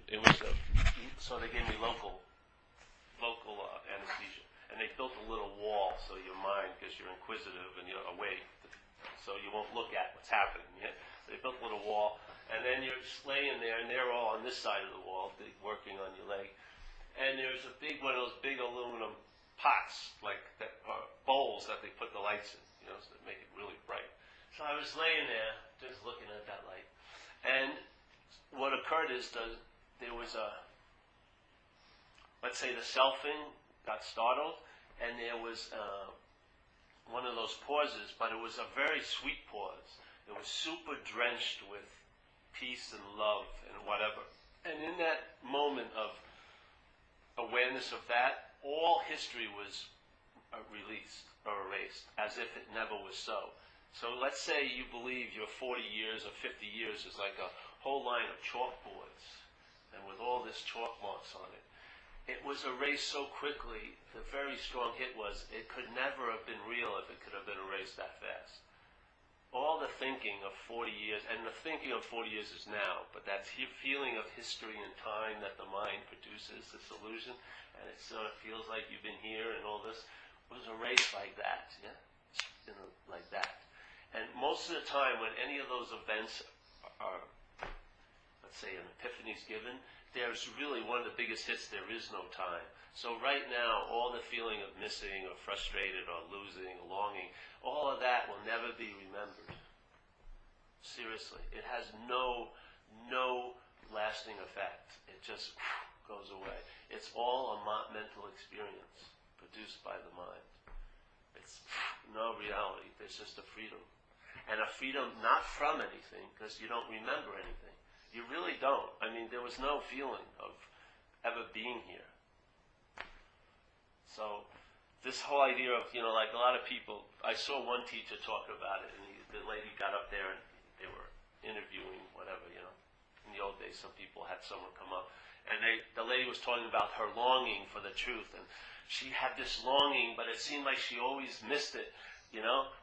it was so they gave me local anesthesia, and they built a little wall so your mind, because you're inquisitive and you're awake, so you won't look at what's happening. Yeah? So they built a little wall, and then you're just laying there, and they're all on this side of the wall, working on your leg, and there's a big one of those big aluminum pots, like that, bowls that they put the lights in, so they make it really bright. So I was laying there, just looking at that light, and what occurred is there was let's say the selfing got startled, and there was one of those pauses, but it was a very sweet pause. It was super drenched with peace and love and whatever. And in that moment of awareness of that, all history was released or erased, as if it never was so. So let's say you believe your 40 years or 50 years is like a whole line of chalkboards, and with all this chalk marks on it. It was erased so quickly, the very strong hit was, it could never have been real if it could have been erased that fast. All the thinking of 40 years, and the thinking of 40 years is now, but that feeling of history and time that the mind produces, this illusion, and it sort of feels like you've been here and all this, was erased like that, yeah? Like that. And most of the time when any of those events are, let's say an epiphany is given, there's really one of the biggest hits, there is no time. So right now, all the feeling of missing or frustrated or losing or longing, all of that will never be remembered. Seriously. It has no lasting effect. It just goes away. It's all a mental experience produced by the mind. It's no reality. There's just a freedom. And a freedom not from anything, because you don't remember anything. You really don't. I mean, there was no feeling of ever being here. So, this whole idea of, like a lot of people, I saw one teacher talk about it, and the lady got up there and they were interviewing, whatever, In the old days, some people had someone come up, and the lady was talking about her longing for the truth, and she had this longing, but it seemed like she always missed it.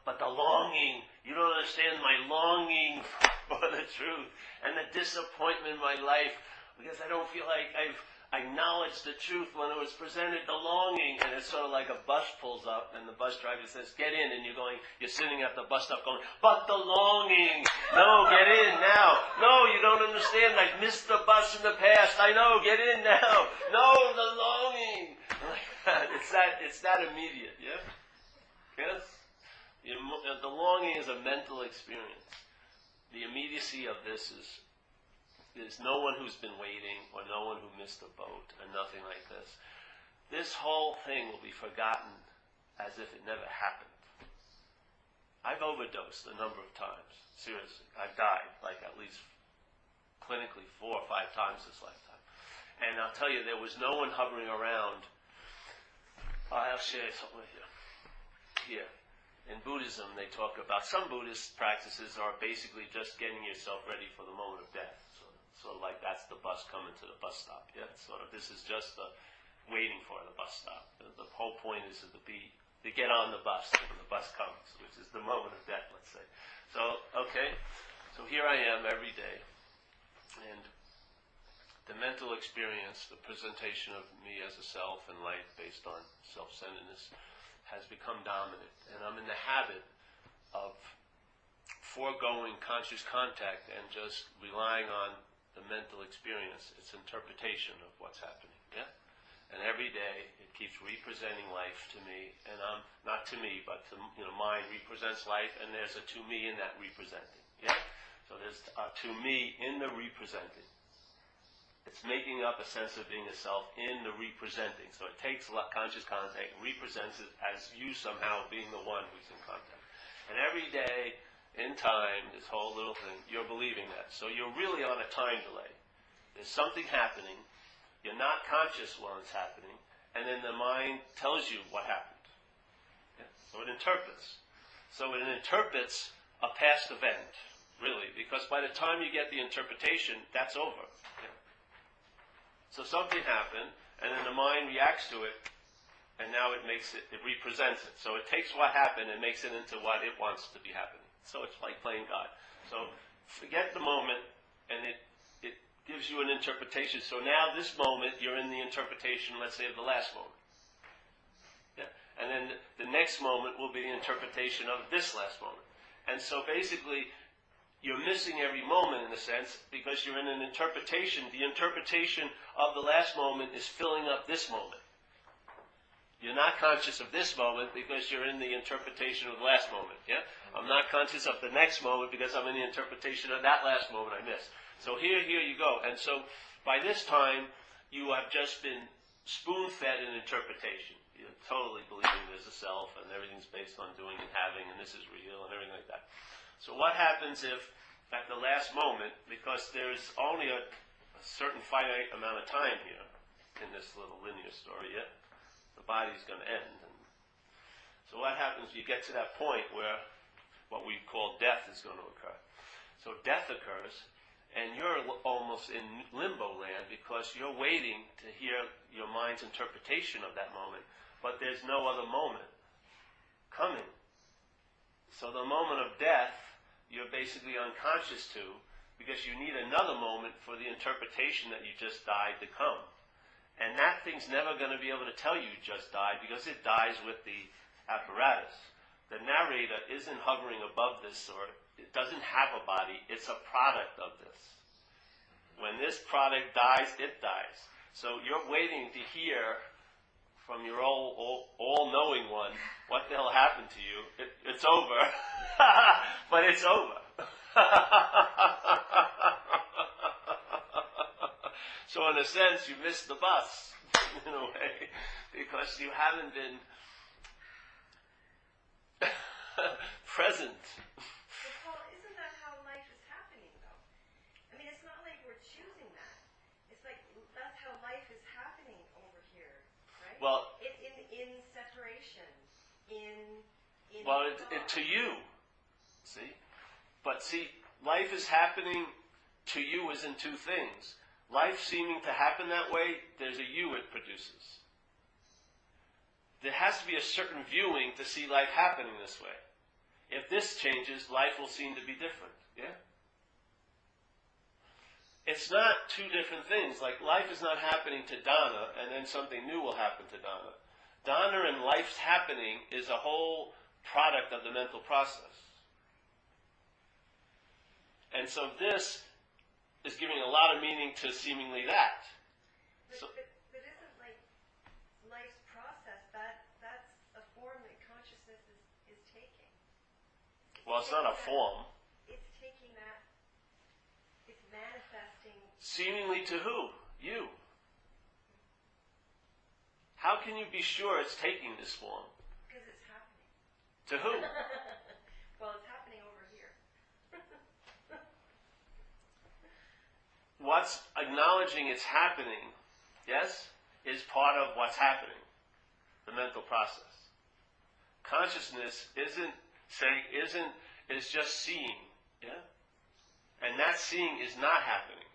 But the longing, you don't understand my longing for the truth and the disappointment in my life because I don't feel like I've acknowledged the truth when it was presented, the longing, and it's sort of like a bus pulls up and the bus driver says, get in, and you're sitting at the bus stop going, but the longing, no, get in now, no, you don't understand, I've missed the bus in the past, I know, get in now, no, the longing, it's that immediate, yeah? Yes? The longing is a mental experience. The immediacy of this is there's no one who's been waiting or no one who missed a boat or nothing like this. This whole thing will be forgotten as if it never happened. I've overdosed a number of times. Seriously. I've died like at least clinically 4 or 5 times this lifetime. And I'll tell you, there was no one hovering around. I'll share something with you. Here. In Buddhism, they talk about, some Buddhist practices are basically just getting yourself ready for the moment of death. So like that's the bus coming to the bus stop. Yeah, this is just the waiting for the bus stop. The whole point is to get on the bus when the bus comes, which is the moment of death, let's say. So, okay, so here I am every day, and the mental experience, the presentation of me as a self and life based on self-centeredness, has become dominant, and I'm in the habit of foregoing conscious contact and just relying on the mental experience, its interpretation of what's happening, yeah? And every day it keeps representing life to me, and not to me, but to, mind represents life, and there's a to me in that representing, yeah? So there's a to me in the representing. It's making up a sense of being a self in the representing. So it takes conscious contact and represents it as you somehow being the one who's in contact. And every day, in time, this whole little thing, you're believing that. So you're really on a time delay. There's something happening. You're not conscious while it's happening. And then the mind tells you what happened. Yeah? So it interprets. So it interprets a past event, really. Because by the time you get the interpretation, that's over. Yeah? So something happened, and then the mind reacts to it, and now it represents it. So it takes what happened and makes it into what it wants to be happening. So it's like playing God. So forget the moment, and it gives you an interpretation. So now this moment, you're in the interpretation, let's say, of the last moment. Yeah? And then the next moment will be the interpretation of this last moment. And so basically, you're missing every moment in a sense because you're in an interpretation. The interpretation of the last moment is filling up this moment. You're not conscious of this moment because you're in the interpretation of the last moment. Yeah? I'm not conscious of the next moment because I'm in the interpretation of that last moment I missed. So here you go. And so by this time, you have just been spoon-fed in interpretation. You're totally believing there's a self and everything's based on doing and having and this is real and everything like that. So what happens if at the last moment, because there's only a certain finite amount of time here in this little linear story, yeah? The body's going to end. And so what happens, you get to that point where what we call death is going to occur. So death occurs, and you're almost in limbo land because you're waiting to hear your mind's interpretation of that moment, but there's no other moment coming. So the moment of death, you're basically unconscious to because you need another moment for the interpretation that you just died to come. And that thing's never going to be able to tell you just died because it dies with the apparatus. The narrator isn't hovering above this, or it doesn't have a body. It's a product of this. When this product dies, it dies. So you're waiting to hear from your all-knowing one what the hell happened to you. It's over. But it's over. So in a sense, you missed the bus, in a way, because you haven't been present. But Paul, isn't that how life is happening, though? I mean, it's not like we're choosing that. It's like that's how life is happening over here, right? Well, in separation, to you, see? But see, life is happening to you as in two things. Life seeming to happen that way, there's a you it produces. There has to be a certain viewing to see life happening this way. If this changes, life will seem to be different. Yeah? It's not two different things. Like life is not happening to Donna and then something new will happen to Donna. Donna and life's happening is a whole product of the mental process. And so this is giving a lot of meaning to seemingly that. But isn't like life's process, that's a form that consciousness is taking? Well, it's not a form. It's taking that, it's manifesting. Seemingly to who? You. How can you be sure it's taking this form? Because it's happening. To who? Well, it's happening over here. What's acknowledging it's happening, yes, is part of what's happening, the mental process. Consciousness is just seeing, yeah? And that seeing is not happening.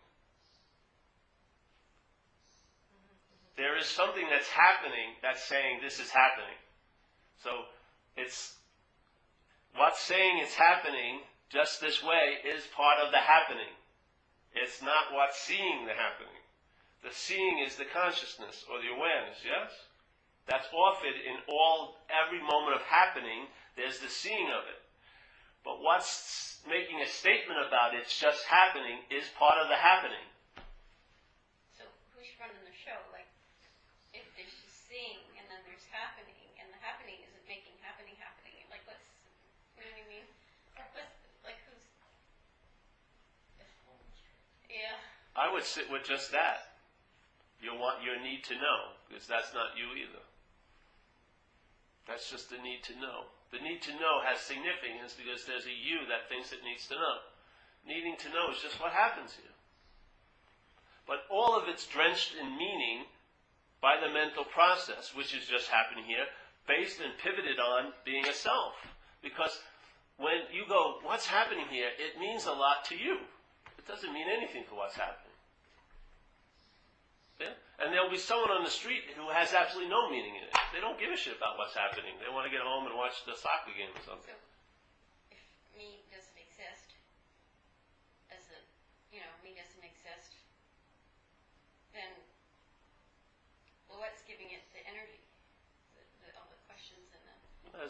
There is something that's happening that's saying this is happening. So it's what's saying it's happening just this way is part of the happening. It's not what's seeing the happening. The seeing is the consciousness or the awareness, yes? That's offered in every moment of happening, there's the seeing of it. But what's making a statement about it's just happening is part of the happening. So who's running the show? Like, if there's just seeing and then there's happening, and the happening isn't making happening. Like, what's, you know what I mean? Who's... Yeah. I would sit with just that. You want your need to know, because that's not you either. That's just the need to know. The need to know has significance because there's a you that thinks it needs to know. Needing to know is just what happens here. But all of it's drenched in meaning by the mental process, which is just happening here, based and pivoted on being a self. Because when you go, what's happening here, it means a lot to you. It doesn't mean anything to what's happening. Yeah? And there'll be someone on the street who has absolutely no meaning in it. They don't give a shit about what's happening. They want to get home and watch the soccer game or something. So, if me doesn't exist, me doesn't exist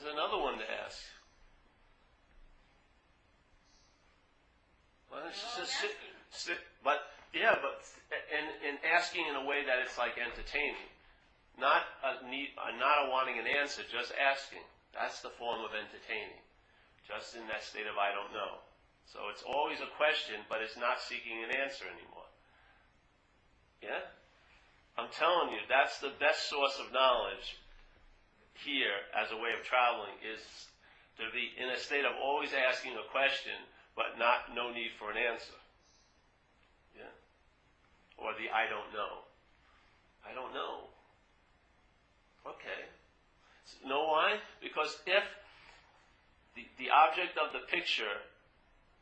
There's another one to ask. Why don't you just sit, but asking in a way that it's like entertaining, not a wanting an answer, just asking. That's the form of entertaining, just in that state of I don't know. So it's always a question, but it's not seeking an answer anymore. Yeah? I'm telling you, that's the best source of knowledge here as a way of traveling, is to be in a state of always asking a question, but no need for an answer. Yeah? Or the I don't know. I don't know. Okay. Know why? Because if the object of the picture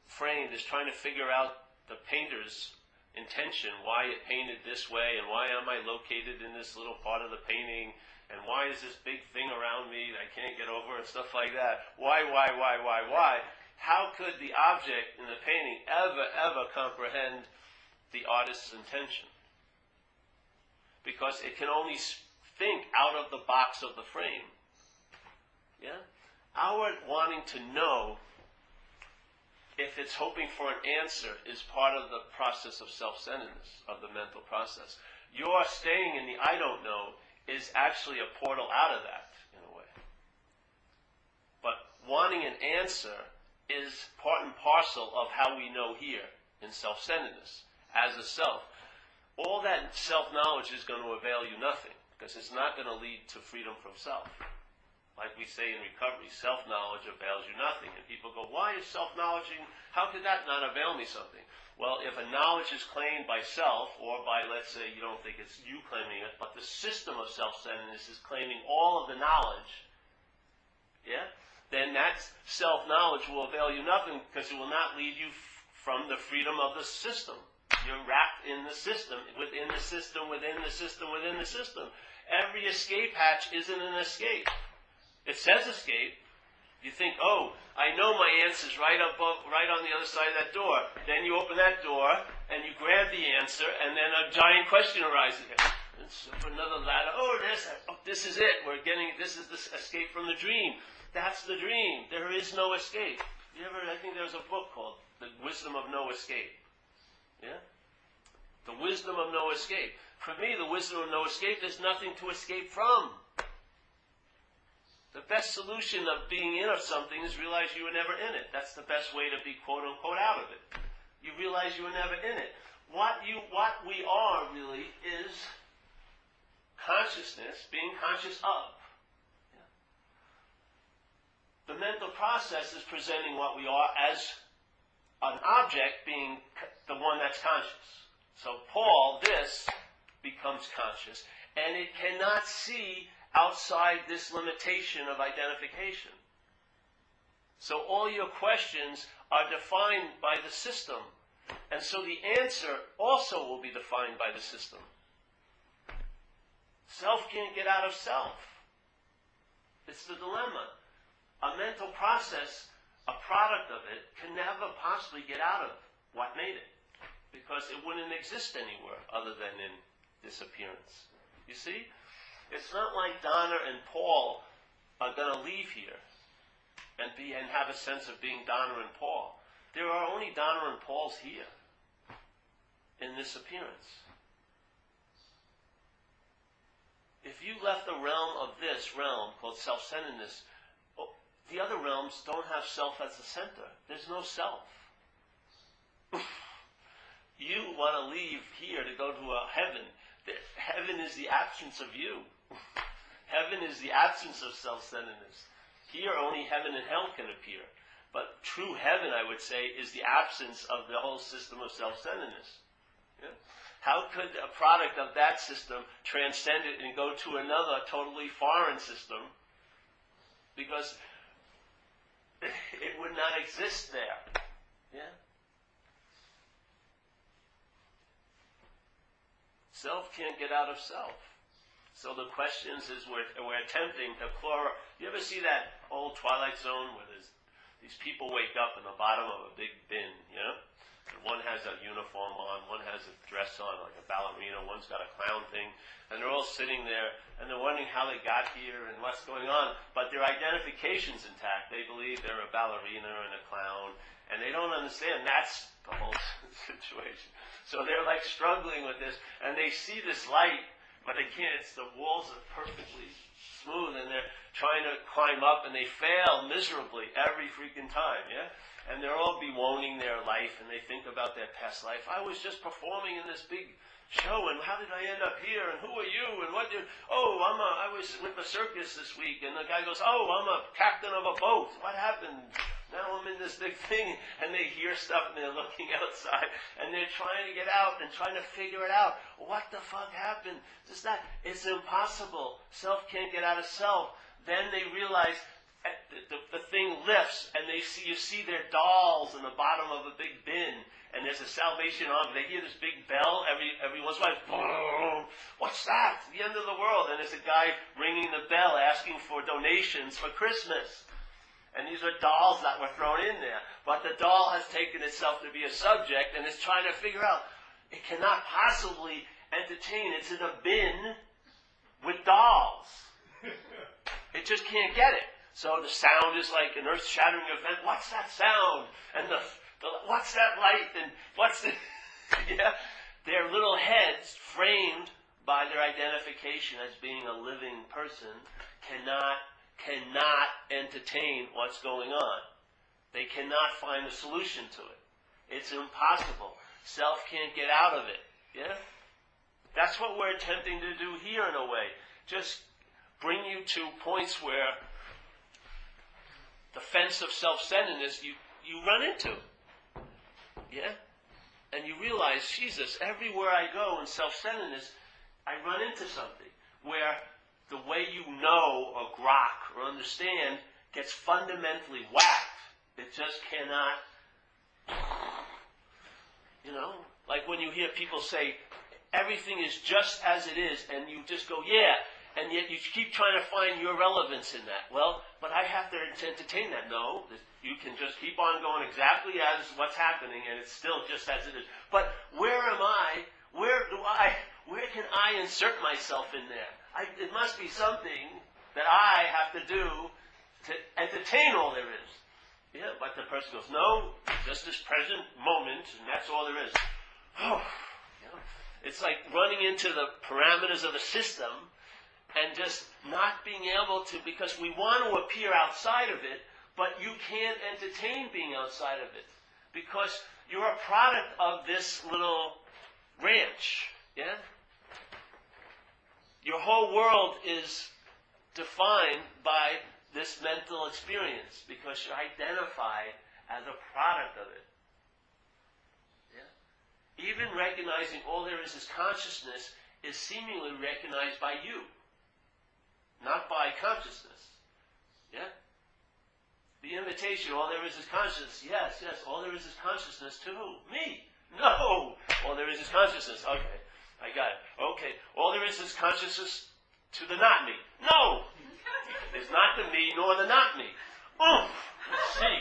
framed is trying to figure out the painter's intention, why it painted this way, and why am I located in this little part of the painting, and why is this big thing around me that I can't get over, and stuff like that. Why? How could the object in the painting ever comprehend the artist's intention? Because it can only think out of the box of the frame. Yeah? Our wanting to know, if it's hoping for an answer, is part of the process of self-centeredness, of the mental process. Your staying in the I don't know is actually a portal out of that, in a way. But wanting an answer is part and parcel of how we know here, in self-centeredness, as a self. All that self-knowledge is going to avail you nothing, because it's not going to lead to freedom from self. Like we say in recovery, self-knowledge avails you nothing. And people go, why is self-knowledging, how could that not avail me something? Well, if a knowledge is claimed by self, or by, let's say, you don't think it's you claiming it, but the system of self-centeredness is claiming all of the knowledge, yeah, then that self-knowledge will avail you nothing, because it will not lead you from the freedom of the system. You're wrapped in the system, within the system, within the system, within the system. Every escape hatch isn't an escape. It says escape. You think, oh, I know my answer's right on the other side of that door. Then you open that door, and you grab the answer, and then a giant question arises again. It's another ladder. This is it. This is the escape from the dream. That's the dream. There is no escape. I think there's a book called The Wisdom of No Escape. Yeah? The wisdom of no escape. For me, the wisdom of no escape, there's nothing to escape from. The best solution of being in of something is realize you were never in it. That's the best way to be quote-unquote out of it. You realize you were never in it. What we are really is consciousness, being conscious of. Yeah. The mental process is presenting what we are as an object being the one that's conscious. So Paul, this, becomes conscious, and it cannot see outside this limitation of identification. So all your questions are defined by the system, and so the answer also will be defined by the system. Self can't get out of self. It's the dilemma. A mental process, a product of it, can never possibly get out of what made it, because it wouldn't exist anywhere other than in disappearance. You see? It's not like Donna and Paul are going to leave here and have a sense of being Donna and Paul. There are only Donna and Pauls here in this appearance. If you left the realm of this realm called self-centeredness, the other realms don't have self as the center. There's no self. You want to leave here to go to a heaven. Heaven is the absence of you. Heaven is the absence of self-centeredness. Here only heaven and hell can appear. But true heaven, I would say, is the absence of the whole system of self-centeredness. Yeah? How could a product of that system transcend it and go to another totally foreign system? Because it would not exist there. Yeah? Self can't get out of self. So the questions is we're attempting to You ever see that old Twilight Zone where these people wake up in the bottom of a big bin, you know? One has a uniform on, one has a dress on, like a ballerina, one's got a clown thing, and they're all sitting there, and they're wondering how they got here and what's going on, but their identification's intact. They believe they're a ballerina and a clown, and they don't understand that's the whole situation. So they're like struggling with this, and they see this light, but they can't. The walls are perfectly smooth, and they're trying to climb up, and they fail miserably every freaking time, yeah? And they're all bemoaning their life, and they think about their past life. I was just performing in this big show, and how did I end up here, and who are you, and what did, I was with the circus this week, and the guy goes, I'm a captain of a boat. What happened? Now I'm in this big thing, and they hear stuff, and they're looking outside, and they're trying to get out and trying to figure it out. What the fuck happened? It's impossible. Self can't get out of self. Then they realize the thing lifts, and you see their dolls in the bottom of a big bin, and there's a Salvation Army. They hear this big bell every once in a while. Boom! What's that? It's the end of the world. And there's a guy ringing the bell asking for donations for Christmas. And these are dolls that were thrown in there. But the doll has taken itself to be a subject and is trying to figure out, it cannot possibly entertain. It's in a bin with dolls. It just can't get it. So the sound is like an earth-shattering event. What's that sound? And what's that light? And what's the... yeah. Their little heads, framed by their identification as being a living person, cannot entertain what's going on. They cannot find a solution to it. It's impossible. Self can't get out of it. Yeah? That's what we're attempting to do here in a way. Just bring you to points where the fence of self-centeredness you run into. Yeah? And you realize, Jesus, everywhere I go in self-centeredness, I run into something where the way you know or grok or understand gets fundamentally whacked. It just cannot, like when you hear people say, everything is just as it is, and you just go, yeah, and yet you keep trying to find your relevance in that. Well, but I have to entertain that. No, you can just keep on going exactly as what's happening, and it's still just as it is. But where am I? Where can I insert myself in there? It must be something that I have to do to entertain all there is. Yeah, but the person goes, no, just this present moment, and that's all there is. Oh, it's like running into the parameters of the system and just not being able to, because we want to appear outside of it, but you can't entertain being outside of it because you're a product of this little ranch. Yeah? Your whole world is defined by this mental experience because you're identified as a product of it. Yeah? Even recognizing all there is consciousness is seemingly recognized by you, not by consciousness. Yeah? The invitation, all there is consciousness. Yes, all there is consciousness to who? Me. No! All there is consciousness. Okay, I got it. Okay, all there is consciousness to the not me. No! It's not the me nor the not me. Let's see.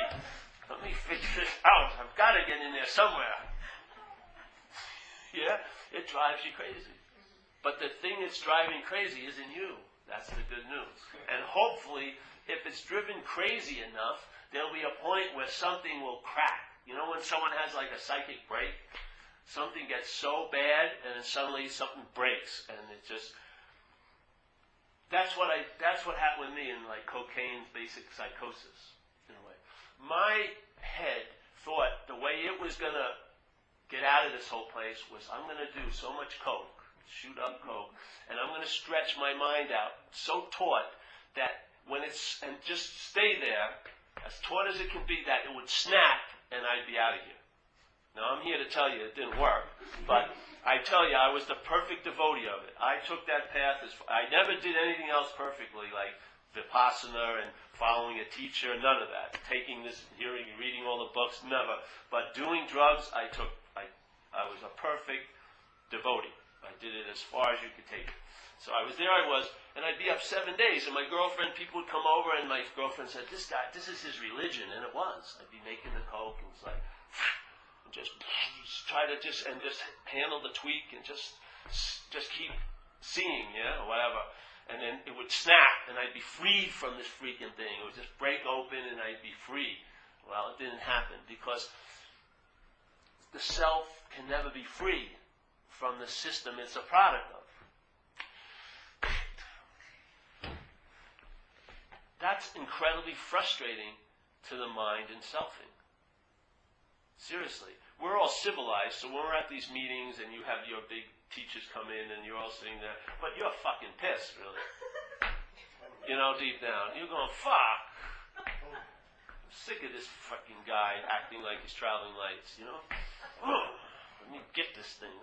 Let me figure this out. I've got to get in there somewhere. Yeah? It drives you crazy. But the thing that's driving crazy is in you. That's the good news. And hopefully, if it's driven crazy enough, there'll be a point where something will crack. You know when someone has like a psychic break? Something gets so bad, and then suddenly something breaks, and it just... That's what happened with me in like cocaine's basic psychosis, in a way. My head thought the way it was going to get out of this whole place was I'm going to do so much coke, shoot up coke, and I'm going to stretch my mind out, so taut that when it's, and just stay there, as taut as it can be, that it would snap and I'd be out of here. Now I'm here to tell you it didn't work, but I tell you I was the perfect devotee of it. I took that path, I never did anything else perfectly, like Vipassana and following a teacher, none of that. Taking this, hearing, reading all the books, never. But doing drugs, I was a perfect devotee. I did it as far as you could take it. So I was, and I'd be up 7 days, and my girlfriend, people would come over, and my girlfriend said, this guy, this is his religion, and it was. I'd be making the coke, and it's like, just try to just handle the tweak and just keep seeing, or whatever. And then it would snap, and I'd be freed from this freaking thing. It would just break open, and I'd be free. Well, it didn't happen because the self can never be free from the system it's a product of. That's incredibly frustrating to the mind in selfing. Seriously. We're all civilized, so when we're at these meetings and you have your big teachers come in and you're all sitting there, but you're fucking pissed, really. Deep down. You're going, fuck. I'm sick of this fucking guy acting like he's traveling lights, Let me get this thing.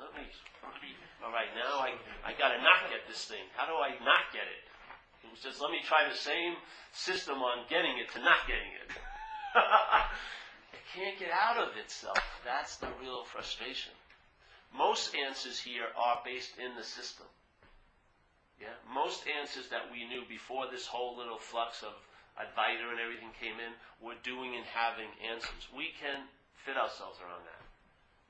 All right, now I gotta not get this thing. How do I not get it? It was just, let me try the same system on getting it to not getting it. It can't get out of itself. That's the real frustration. Most answers here are based in the system. Yeah? Most answers that we knew before this whole little flux of Advaita and everything came in were doing and having answers. We can fit ourselves around that.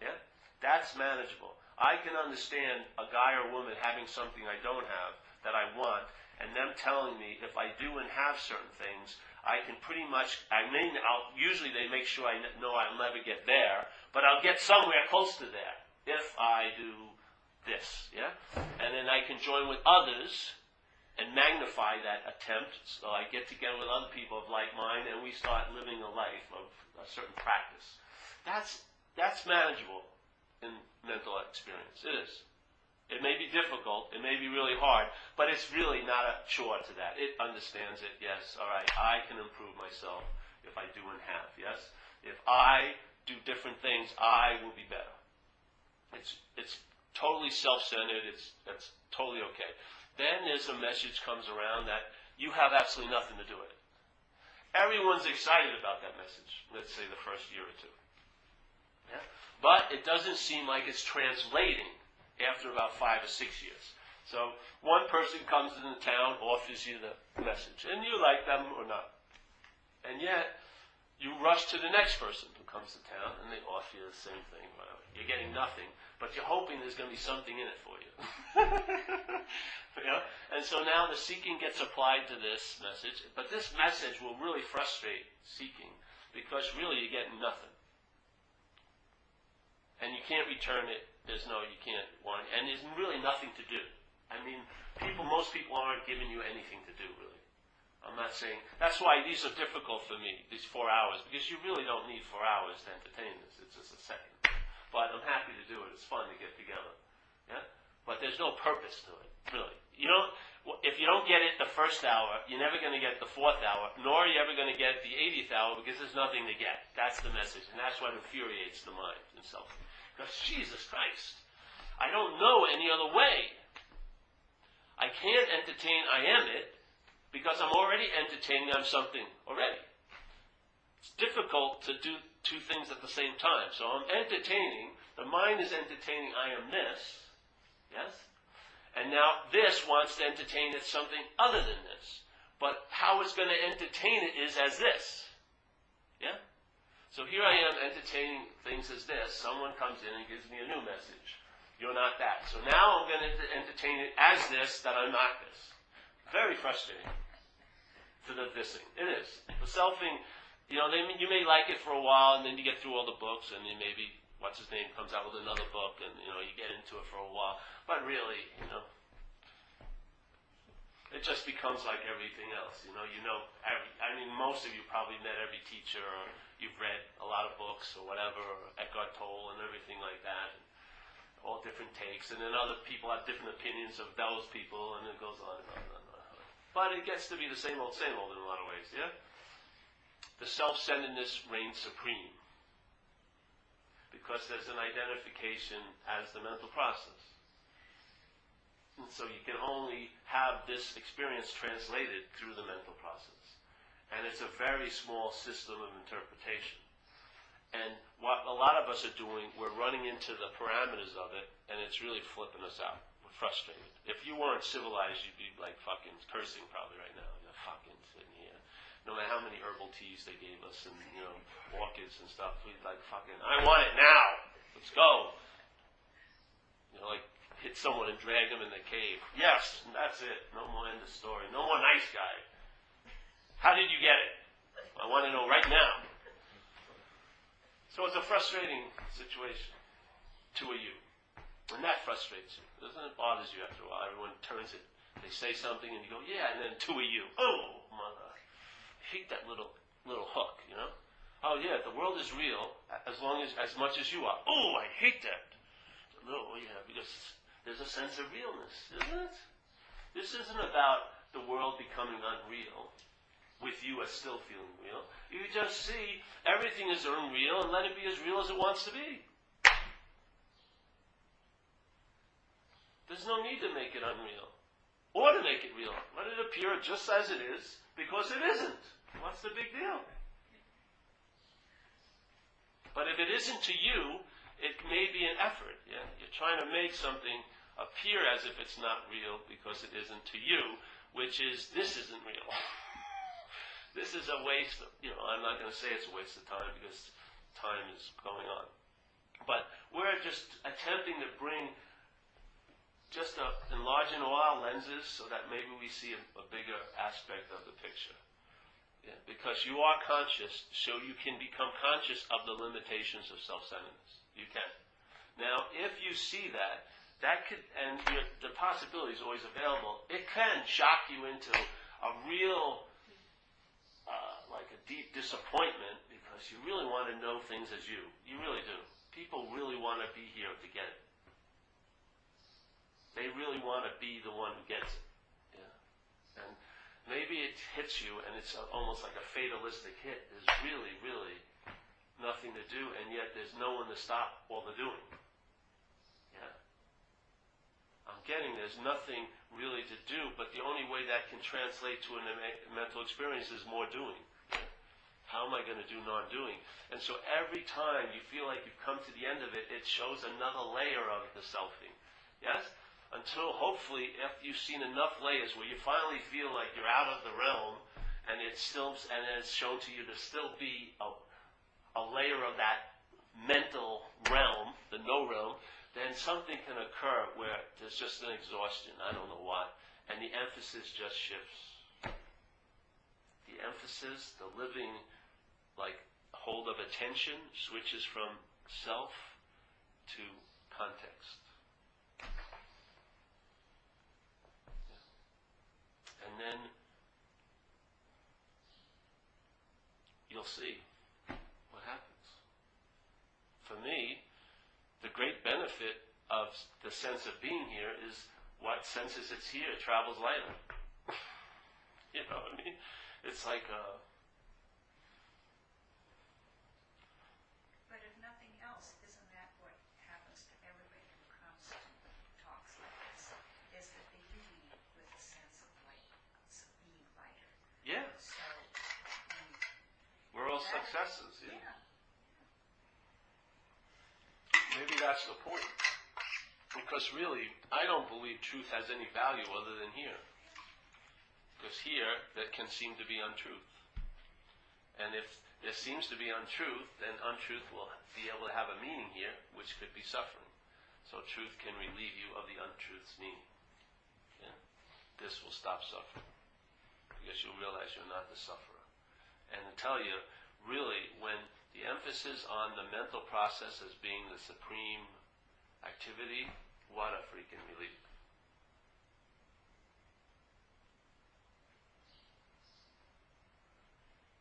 Yeah? That's manageable. I can understand a guy or woman having something I don't have that I want, and them telling me if I do and have certain things, I can pretty much, usually they make sure I know I'll never get there, but I'll get somewhere close to there if I do this, And then I can join with others and magnify that attempt, so I get together with other people of like mind, and we start living a life of a certain practice. That's manageable in mental experience. It is. It may be difficult, it may be really hard, but it's really not a chore to that. It understands it, yes, all right, I can improve myself if I do and have, yes? If I do different things, I will be better. It's totally self-centered, that's totally okay. Then there's a message comes around that you have absolutely nothing to do with it. Everyone's excited about that message, let's say the first year or two. Yeah? But it doesn't seem like it's translating after about 5 or 6 years. So one person comes into town, offers you the message, and you like them or not. And yet, you rush to the next person who comes to town, and they offer you the same thing. Whatever. You're getting nothing, but you're hoping there's going to be something in it for you. And so now the seeking gets applied to this message, but this message will really frustrate seeking, because really you're getting nothing. And you can't return it. You can't want it. And there's really nothing to do. I mean, most people aren't giving you anything to do, really. I'm not saying, that's why these are difficult for me, these 4 hours, because you really don't need 4 hours to entertain this. It's just a second. But I'm happy to do it. It's fun to get together. Yeah? But there's no purpose to it, really. If you don't get it the first hour, you're never going to get the 4th hour, nor are you ever going to get the 80th hour, because there's nothing to get. That's the message. And that's what infuriates the mind and self. Because, Jesus Christ, I don't know any other way. I can't entertain I am it, because I'm already entertaining I'm something already. It's difficult to do two things at the same time. So I'm entertaining, the mind is entertaining I am this, yes? And now this wants to entertain it something other than this. But how it's going to entertain it is as this. Yeah? So here I am entertaining things as this. Someone comes in and gives me a new message. You're not that. So now I'm going to entertain it as this, that I'm not this. Very frustrating to the thising. It is. The selfing, you may like it for a while, and then you get through all the books, and then maybe what's-his-name comes out with another book, and, you get into it for a while. But really, it just becomes like everything else. Most of you probably met every teacher, or you've read a lot of books, or whatever, or Eckhart Tolle, and everything like that. And all different takes, and then other people have different opinions of those people, and it goes on and on and on. But it gets to be the same old in a lot of ways, yeah? The self-centeredness reigns supreme, because there's an identification as the mental process. And so you can only have this experience translated through the mental process. And it's a very small system of interpretation. And what a lot of us are doing, we're running into the parameters of it, and it's really flipping us out. We're frustrated. If you weren't civilized, you'd be like fucking cursing probably right now. You're fucking sitting here. no matter how many herbal teas they gave us and, orchids and stuff, we'd like fucking, I want it now. Let's go. Like hit someone and drag them in the cave. Yes, and that's it. No more end of story. No more nice guy. How did you get it? I want to know right now. So it's a frustrating situation. Two of you. And that frustrates you. Doesn't it? Bothers you after a while. Everyone turns it. They say something and you go, yeah, and then two of you. Oh, mother. I hate that little hook, Oh, yeah, the world is real as much as you are. Oh, I hate that. Oh, yeah, because there's a sense of realness, isn't it? This isn't about the world becoming unreal with you as still feeling real. You just see everything is unreal and let it be as real as it wants to be. There's no need to make it unreal or to make it real. Let it appear just as it is because it isn't. What's the big deal? But if it isn't to you, it may be an effort. Yeah? You're trying to make something appear as if it's not real because it isn't to you, which is, this isn't real. This is a waste of, I'm not going to say it's a waste of time because time is going on. But we're just attempting to bring enlarging all our lenses so that maybe we see a bigger aspect of the picture. Yeah, because you are conscious, so you can become conscious of the limitations of self-centeredness. You can. Now, if you see that could, and the possibility is always available, it can shock you into a real, like a deep disappointment because you really want to know things as you. You really do. People really want to be here to get it. They really want to be the one who gets it. Yeah. And maybe it hits you and it's almost like a fatalistic hit. There's really, really nothing to do, and yet there's no one to stop all the doing. Yeah. I'm getting there's nothing really to do, but the only way that can translate to a mental experience is more doing. Yeah. How am I going to do non-doing? And so every time you feel like you've come to the end of it, it shows another layer of the selfing. Yes? Until hopefully, after you've seen enough layers where you finally feel like you're out of the realm, and it's shown to you to still be a layer of that mental realm, the no realm, then something can occur where there's just an exhaustion, I don't know what, and the emphasis just shifts. The emphasis, the living, like, hold of attention switches from self to context. And then you'll see what happens. For me, the great benefit of the sense of being here is what senses it's here travels lighter. You know what I mean? It's like But if nothing else, isn't that what happens to everybody who comes to talks like this? Is that they do leave with a sense of being lighter. yeah, So, we're all successes. Yeah. Maybe that's the point. Because really, I don't believe truth has any value other than here. Because here, that can seem to be untruth. And if there seems to be untruth, then untruth will be able to have a meaning here, which could be suffering. So truth can relieve you of the untruth's meaning. Yeah? This will stop suffering. Because you'll realize you're not the sufferer. And to tell you, really, when the emphasis on the mental process as being the supreme activity, what a freaking relief.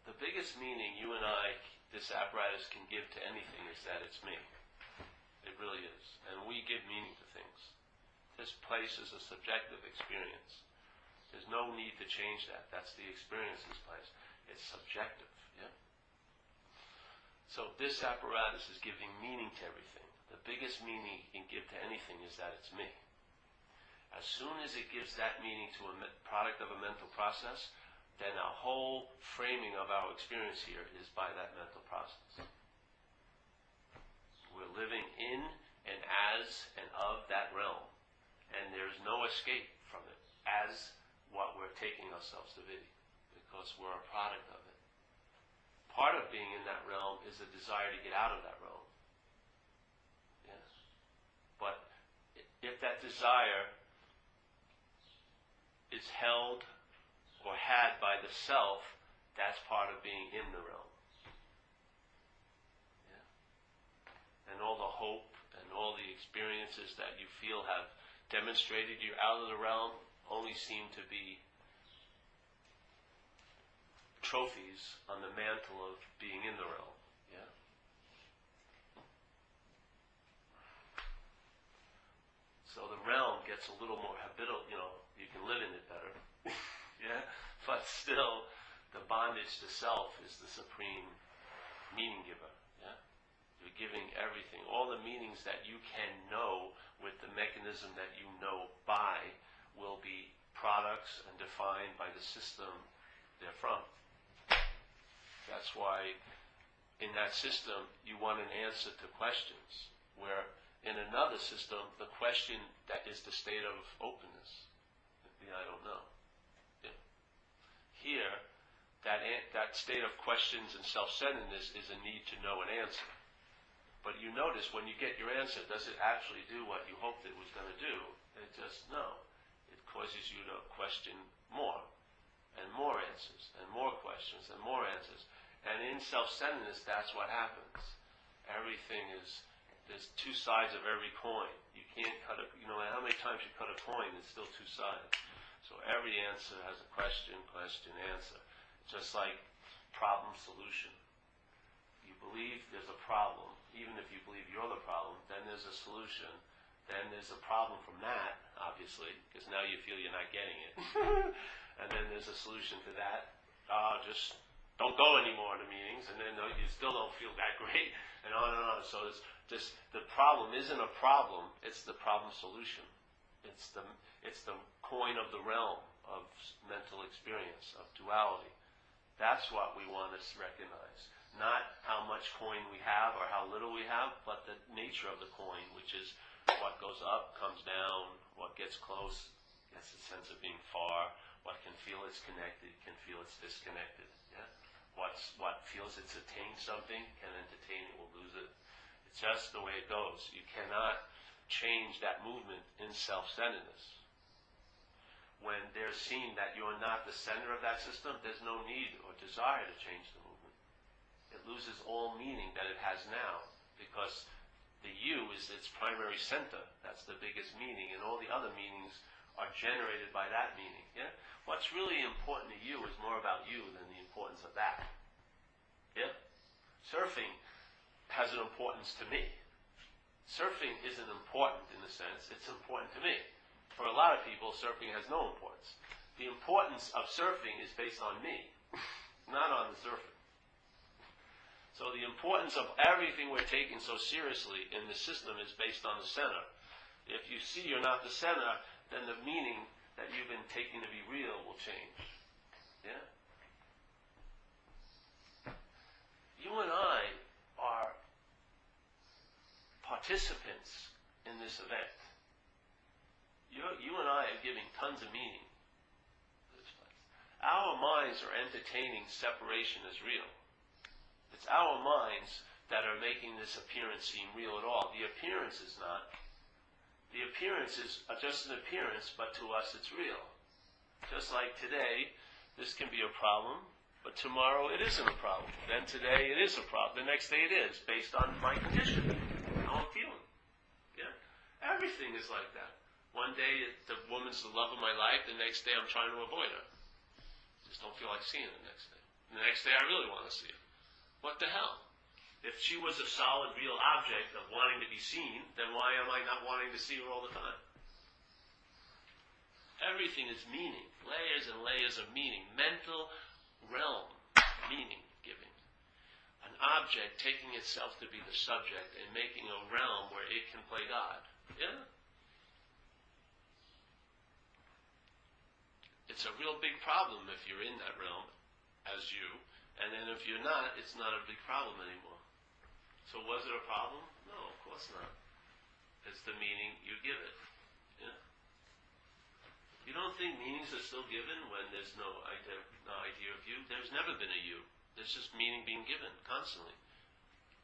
The biggest meaning you and I, this apparatus, can give to anything is that it's me. It really is. And we give meaning to things. This place is a subjective experience. There's no need to change that. That's the experience's place. It's subjective, yeah? So this apparatus is giving meaning to everything. The biggest meaning it can give to anything is that it's me. As soon as it gives that meaning to a product of a mental process, then our whole framing of our experience here is by that mental process. We're living in and as and of that realm. And there's no escape from it as what we're taking ourselves to be. because we're a product of it. Part of being in that realm is a desire to get out of that realm. Yes. But if that desire is held or had by the self, that's part of being in the realm. Yeah. And all the hope and all the experiences that you feel have demonstrated you out of the realm only seem to be trophies on the mantle of being in the realm. Yeah. So the realm gets a little more habitable, you can live in it better. Yeah. But still, the bondage to self is the supreme meaning giver. Yeah. You're giving everything. All the meanings that you can know with the mechanism that you know by will be products and defined by the system they're from. That's why in that system you want an answer to questions, where in another system the question that is the state of openness. I don't know. Yeah. Here, that state of questions and self-centeredness is a need to know an answer. But you notice when you get your answer, does it actually do what you hoped it was going to do? It just, no. It causes you to question more and more answers and more questions and more answers. And in self-centeredness, that's what happens. Everything is, there's two sides of every coin. You can't cut it, how many times you cut a coin, it's still two sides. So every answer has a question, answer. Just like problem, solution. You believe there's a problem. Even if you believe you're the problem, then there's a solution. Then there's a problem from that, obviously, because now you feel you're not getting it. And then there's a solution to that. Just don't go anymore to meetings, and then you still don't feel that great, and on and on. So the problem isn't a problem, it's the problem solution. It's the coin of the realm of mental experience, of duality. That's what we want to recognize. Not how much coin we have or how little we have, but the nature of the coin, which is what goes up, comes down, what gets close, gets a sense of being far, what can feel it's connected, can feel it's disconnected. Yeah? What feels it's attained something, can entertain it, will lose it. It's just the way it goes. You cannot change that movement in self-centeredness. When they're seen that you're not the center of that system, there's no need or desire to change the movement. It loses all meaning that it has now, because the you is its primary center. That's the biggest meaning, and all the other meanings are generated by that meaning. Yeah? What's really important to you is more about you than the importance of that. Yeah? Surfing has an importance to me. Surfing isn't important in the sense, it's important to me. For a lot of people, surfing has no importance. The importance of surfing is based on me, not on the surfing. So the importance of everything we're taking so seriously in the system is based on the center. If you see you're not the center, then the meaning that you've been taking to be real will change. Yeah? You and I are participants in this event. You and I are giving tons of meaning to this place. Our minds are entertaining separation as real. It's our minds that are making this appearance seem real at all. The appearance is not. The appearances are just an appearance, but to us it's real. Just like today, this can be a problem, but tomorrow it isn't a problem. Then today it is a problem. The next day it is, based on my condition, how I'm feeling. Yeah? Everything is like that. One day the woman's the love of my life, the next day I'm trying to avoid her. Just don't feel like seeing her the next day. And the next day I really want to see her. What the hell? If she was a solid, real object of wanting to be seen, then why am I not wanting to see her all the time? Everything is meaning. Layers and layers of meaning. Mental realm. Meaning giving. An object taking itself to be the subject and making a realm where it can play God. Yeah? It's a real big problem if you're in that realm as you, and then if you're not, it's not a big problem anymore. So was it a problem? No, of course not. It's the meaning you give it. Yeah? You don't don't think meanings are still given when there's no idea of you. There's never been a you. There's just meaning being given constantly.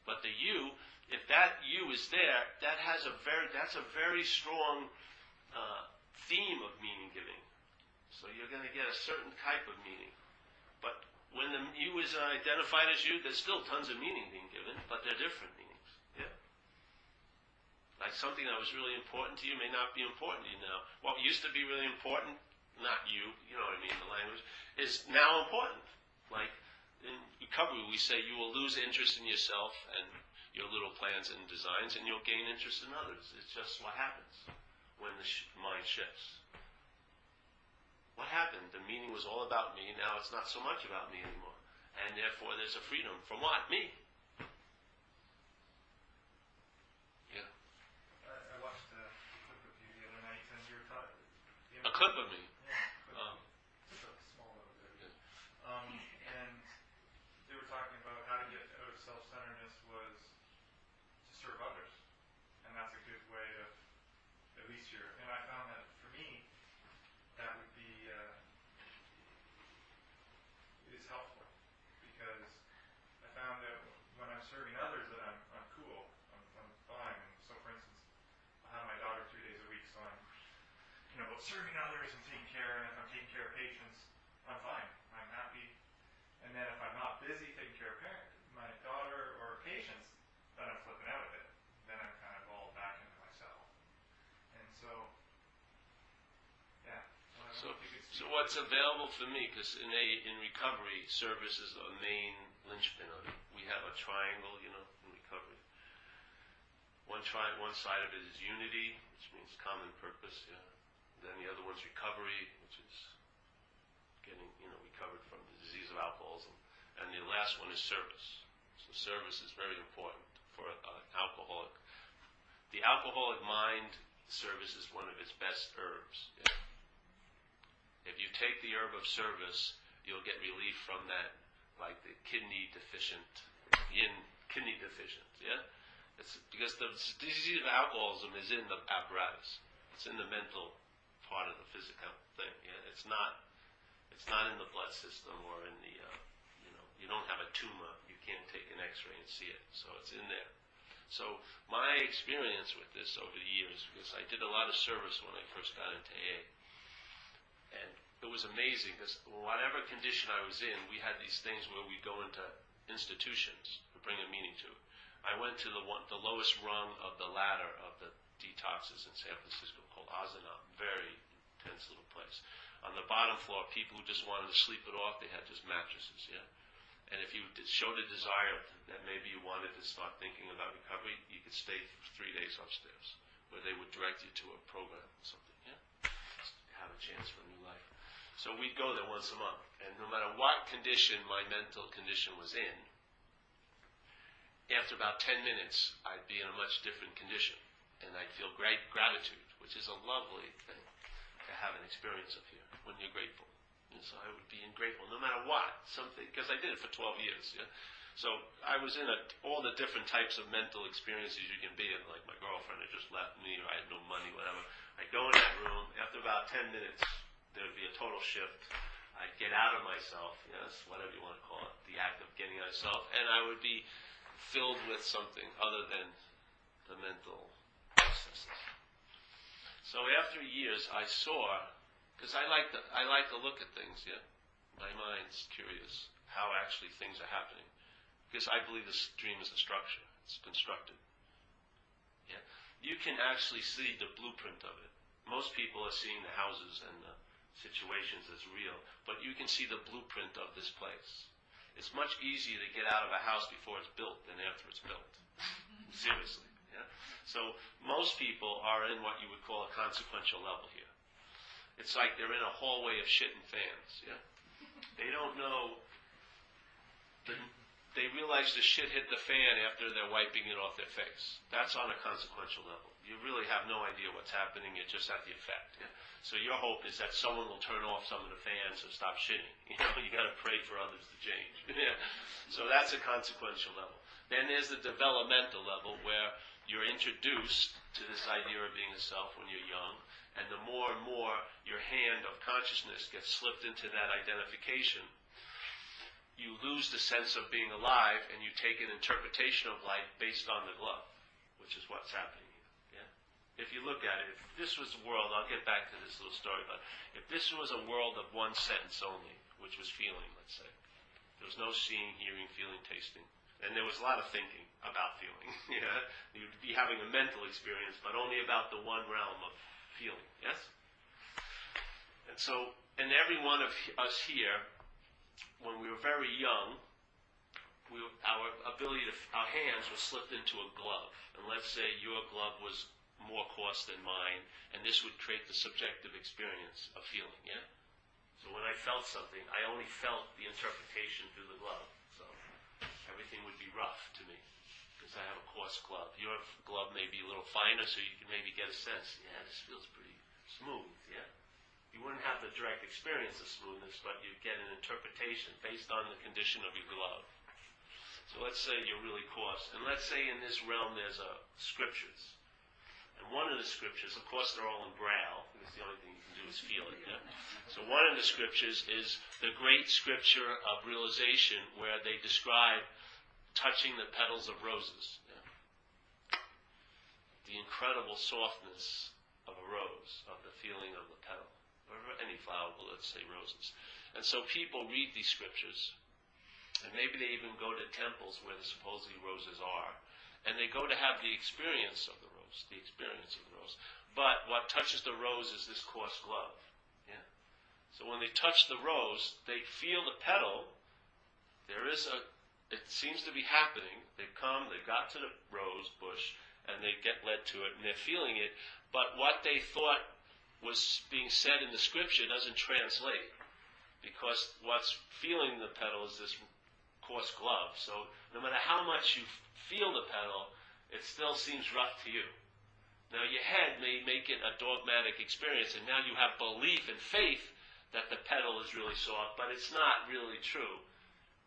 But the you, if that you is there, that's a very strong theme of meaning giving. So you're going to get a certain type of meaning. But when the you is identified as you, there's still tons of meaning being given, but they're different meanings. Yeah. Like something that was really important to you may not be important to you now. What used to be really important, not you, you know what I mean, the language, is now important. Like in recovery, we say you will lose interest in yourself and your little plans and designs, and you'll gain interest in others. It's just what happens when the mind shifts. What happened? The meaning was all about me. Now it's not so much about me anymore. And therefore there's a freedom. From what? Me. Yeah. I watched a clip of you the other night, and you were talking... A clip of me? Yeah. Just a small little bit. Yeah. And they were talking about how to get out of self-centeredness was to serve others. And that's a good way to, at least you're... And I found that for me, that would be is helpful, because I found that when I'm serving others that I'm cool, I'm fine. And so for instance, I have my daughter 3 days a week, so I'm serving others and taking care, and if I'm taking care of patients, I'm fine. I'm happy. And then if I'm not busy taking care of my daughter or patients, then I'm flipping out of it. Then I'm kind of all back into myself. And so yeah. So what's available for me, because in recovery, service is the main linchpin of it. We have a triangle, in recovery. One side of it is unity, which means common purpose, yeah. Then the other one's recovery, which is getting, recovered from the disease of alcoholism. And the last one is service. So service is very important for an alcoholic. The alcoholic mind, service is one of its best herbs, yeah. If you take the herb of service, you'll get relief from that, like the kidney deficient, yeah? It's because the disease of alcoholism is in the apparatus. It's in the mental part of the physical thing, yeah? It's not in the blood system or in the, you don't have a tumor. You can't take an x-ray and see it. So it's in there. So my experience with this over the years, because I did a lot of service when I first got into AA, and it was amazing because whatever condition I was in, we had these things where we go into institutions to bring a meaning to. I went to the lowest rung of the ladder of the detoxes in San Francisco called Ozanam, very intense little place. On the bottom floor, people who just wanted to sleep it off, they had just mattresses, yeah? And if you showed a desire that maybe you wanted to start thinking about recovery, you could stay for 3 days upstairs, where they would direct you to a program or something, yeah? Have a chance for a new life. So we'd go there once a month, and no matter what condition my mental condition was in, after about 10 minutes, I'd be in a much different condition, and I'd feel great gratitude, which is a lovely thing to have an experience of here, when you're grateful. And so I would be grateful, no matter what, something, because I did it for 12 years, yeah? So I was in all the different types of mental experiences you can be in, like my girlfriend had just left me, or I had no money, whatever. I'd go in that room, after about 10 minutes, there would be a total shift. I'd get out of myself, yes, whatever you want to call it, the act of getting out of self, and I would be filled with something other than the mental processes. So after years, I saw, because I like to look at things, yeah, my mind's curious how actually things are happening, because I believe this dream is a structure, it's constructed. Yeah, you can actually see the blueprint of it. Most people are seeing the houses and the situations as real, but you can see the blueprint of this place. It's much easier to get out of a house before it's built than after it's built. Seriously, yeah? So most people are in what you would call a consequential level here. It's like they're in a hallway of shit and fans, yeah? They don't know, they realize the shit hit the fan after they're wiping it off their face. That's on a consequential level. You really have no idea what's happening, you're just at the effect, yeah? So your hope is that someone will turn off some of the fans or stop shitting. You got to pray for others to change. Yeah. So that's a consequential level. Then there's the developmental level where you're introduced to this idea of being a self when you're young, and the more and more your hand of consciousness gets slipped into that identification, you lose the sense of being alive, and you take an interpretation of life based on the glove, which is what's happening here. Yeah? If you look at it, if this was a world, I'll get back to this little story, but if this was a world of one sentence only, which was feeling, let's say, there was no seeing, hearing, feeling, tasting, and there was a lot of thinking about feeling. Yeah? You'd be having a mental experience, but only about the one realm of feeling. Yes? And so, and every one of us here, when we were very young, our hands were slipped into a glove. And let's say your glove was more coarse than mine, and this would create the subjective experience of feeling, yeah? So when I felt something, I only felt the interpretation through the glove. So everything would be rough to me, because I have a coarse glove. Your glove may be a little finer, so you can maybe get a sense, yeah, this feels pretty smooth, yeah? You wouldn't have the direct experience of smoothness, but you'd get an interpretation based on the condition of your glove. So let's say you're really coarse, and let's say in this realm there's scriptures. And one of the scriptures, of course they're all in Braille, because the only thing you can do is feel it. Yeah? So one of the scriptures is the great scripture of realization, where they describe touching the petals of roses. Yeah? The incredible softness of a rose, of the feeling of the petal. Or any flower, but let's say roses. And so people read these scriptures, and maybe they even go to temples where the supposedly roses are, and they go to have the experience of the rose, But what touches the rose is this coarse glove. Yeah? So when they touch the rose, they feel the petal. It seems to be happening. They got to the rose bush, and they get led to it, and they're feeling it. But what they thought was being said in the scripture doesn't translate, because what's feeling the petal is this coarse glove. So no matter how much you feel the petal, it still seems rough to you. Now your head may make it a dogmatic experience, and now you have belief and faith that the petal is really soft, but it's not really true.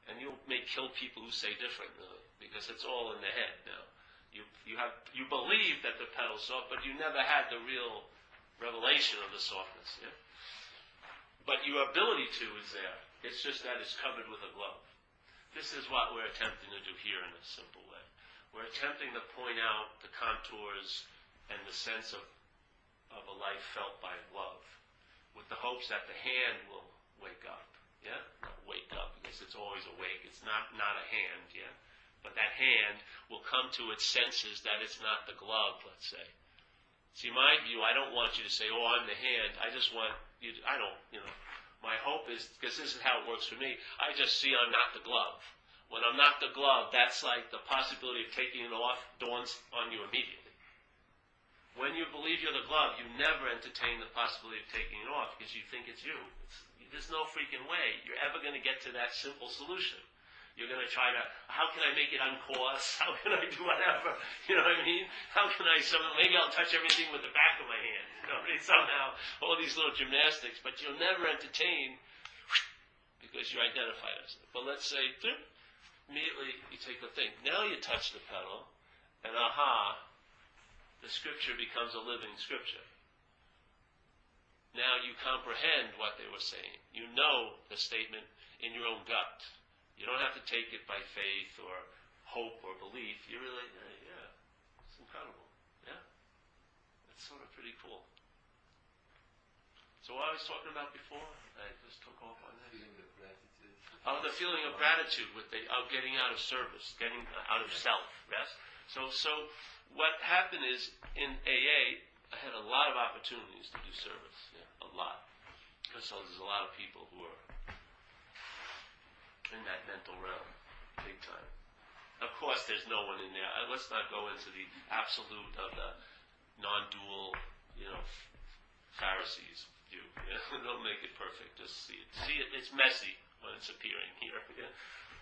And you may kill people who say differently, because it's all in the head now. You believe that the petal's soft, but you never had the real revelation of the softness. Yeah? But your ability to is there. It's just that it's covered with a glove. This is what we're attempting to do here in a simple way. We're attempting to point out the contours and the sense of a life felt by a glove, with the hopes that the hand will wake up. Yeah? Not wake up, because it's always awake. It's not a hand, yeah? But that hand will come to its senses that it's not the glove, let's say. See, my view, I don't want you to say, oh, I'm the hand. I just want you to, my hope is, because this is how it works for me, I just see I'm not the glove. When I'm not the glove, that's like the possibility of taking it off dawns on you immediately. When you believe you're the glove, you never entertain the possibility of taking it off, because you think it's you. There's no freaking way you're ever going to get to that simple solution. You're going to try to, how can I make it uncoarse? How can I do whatever? You know what I mean? How can I, maybe I'll touch everything with the back of my hand. You know, somehow, all these little gymnastics, but you'll never entertain because you identify as it. But let's say, immediately you take the thing. Now you touch the petal, and the scripture becomes a living scripture. Now you comprehend what they were saying. You know the statement in your own gut. You don't have to take it by faith or hope or belief. You really, it's incredible. Yeah? It's sort of pretty cool. So what I was talking about before, I just took off on that. Feeling of gratitude. Oh, the feeling of gratitude of getting out of service, getting out of self. Yes? So what happened is, in AA, I had a lot of opportunities to do service. Yeah, a lot. Because there's a lot of people who are in that mental realm, big time. Of course, there's no one in there. Let's not go into the absolute of the non-dual, Pharisees view. Yeah? Don't make it perfect. Just see it. See it. It's messy when it's appearing here. Yeah?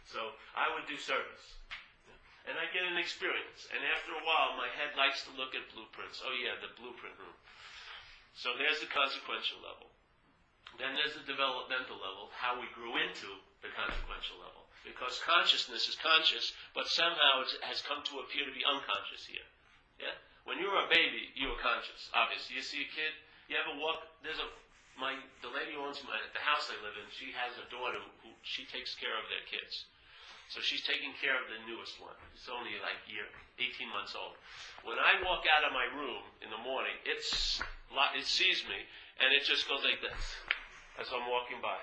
So I would do service. And I get an experience. And after a while, my head likes to look at blueprints. Oh yeah, the blueprint room. So there's the consequential level. Then there's the developmental level, how we grew into the consequential level. Because consciousness is conscious, but somehow it has come to appear to be unconscious here. Yeah? When you were a baby, you were conscious. Obviously, you see a kid, You ever walk? The lady who owns the house I live in. She has a daughter who she takes care of their kids. So she's taking care of the newest one. It's only like 18 months old. When I walk out of my room in the morning, it sees me and it just goes like this as I'm walking by.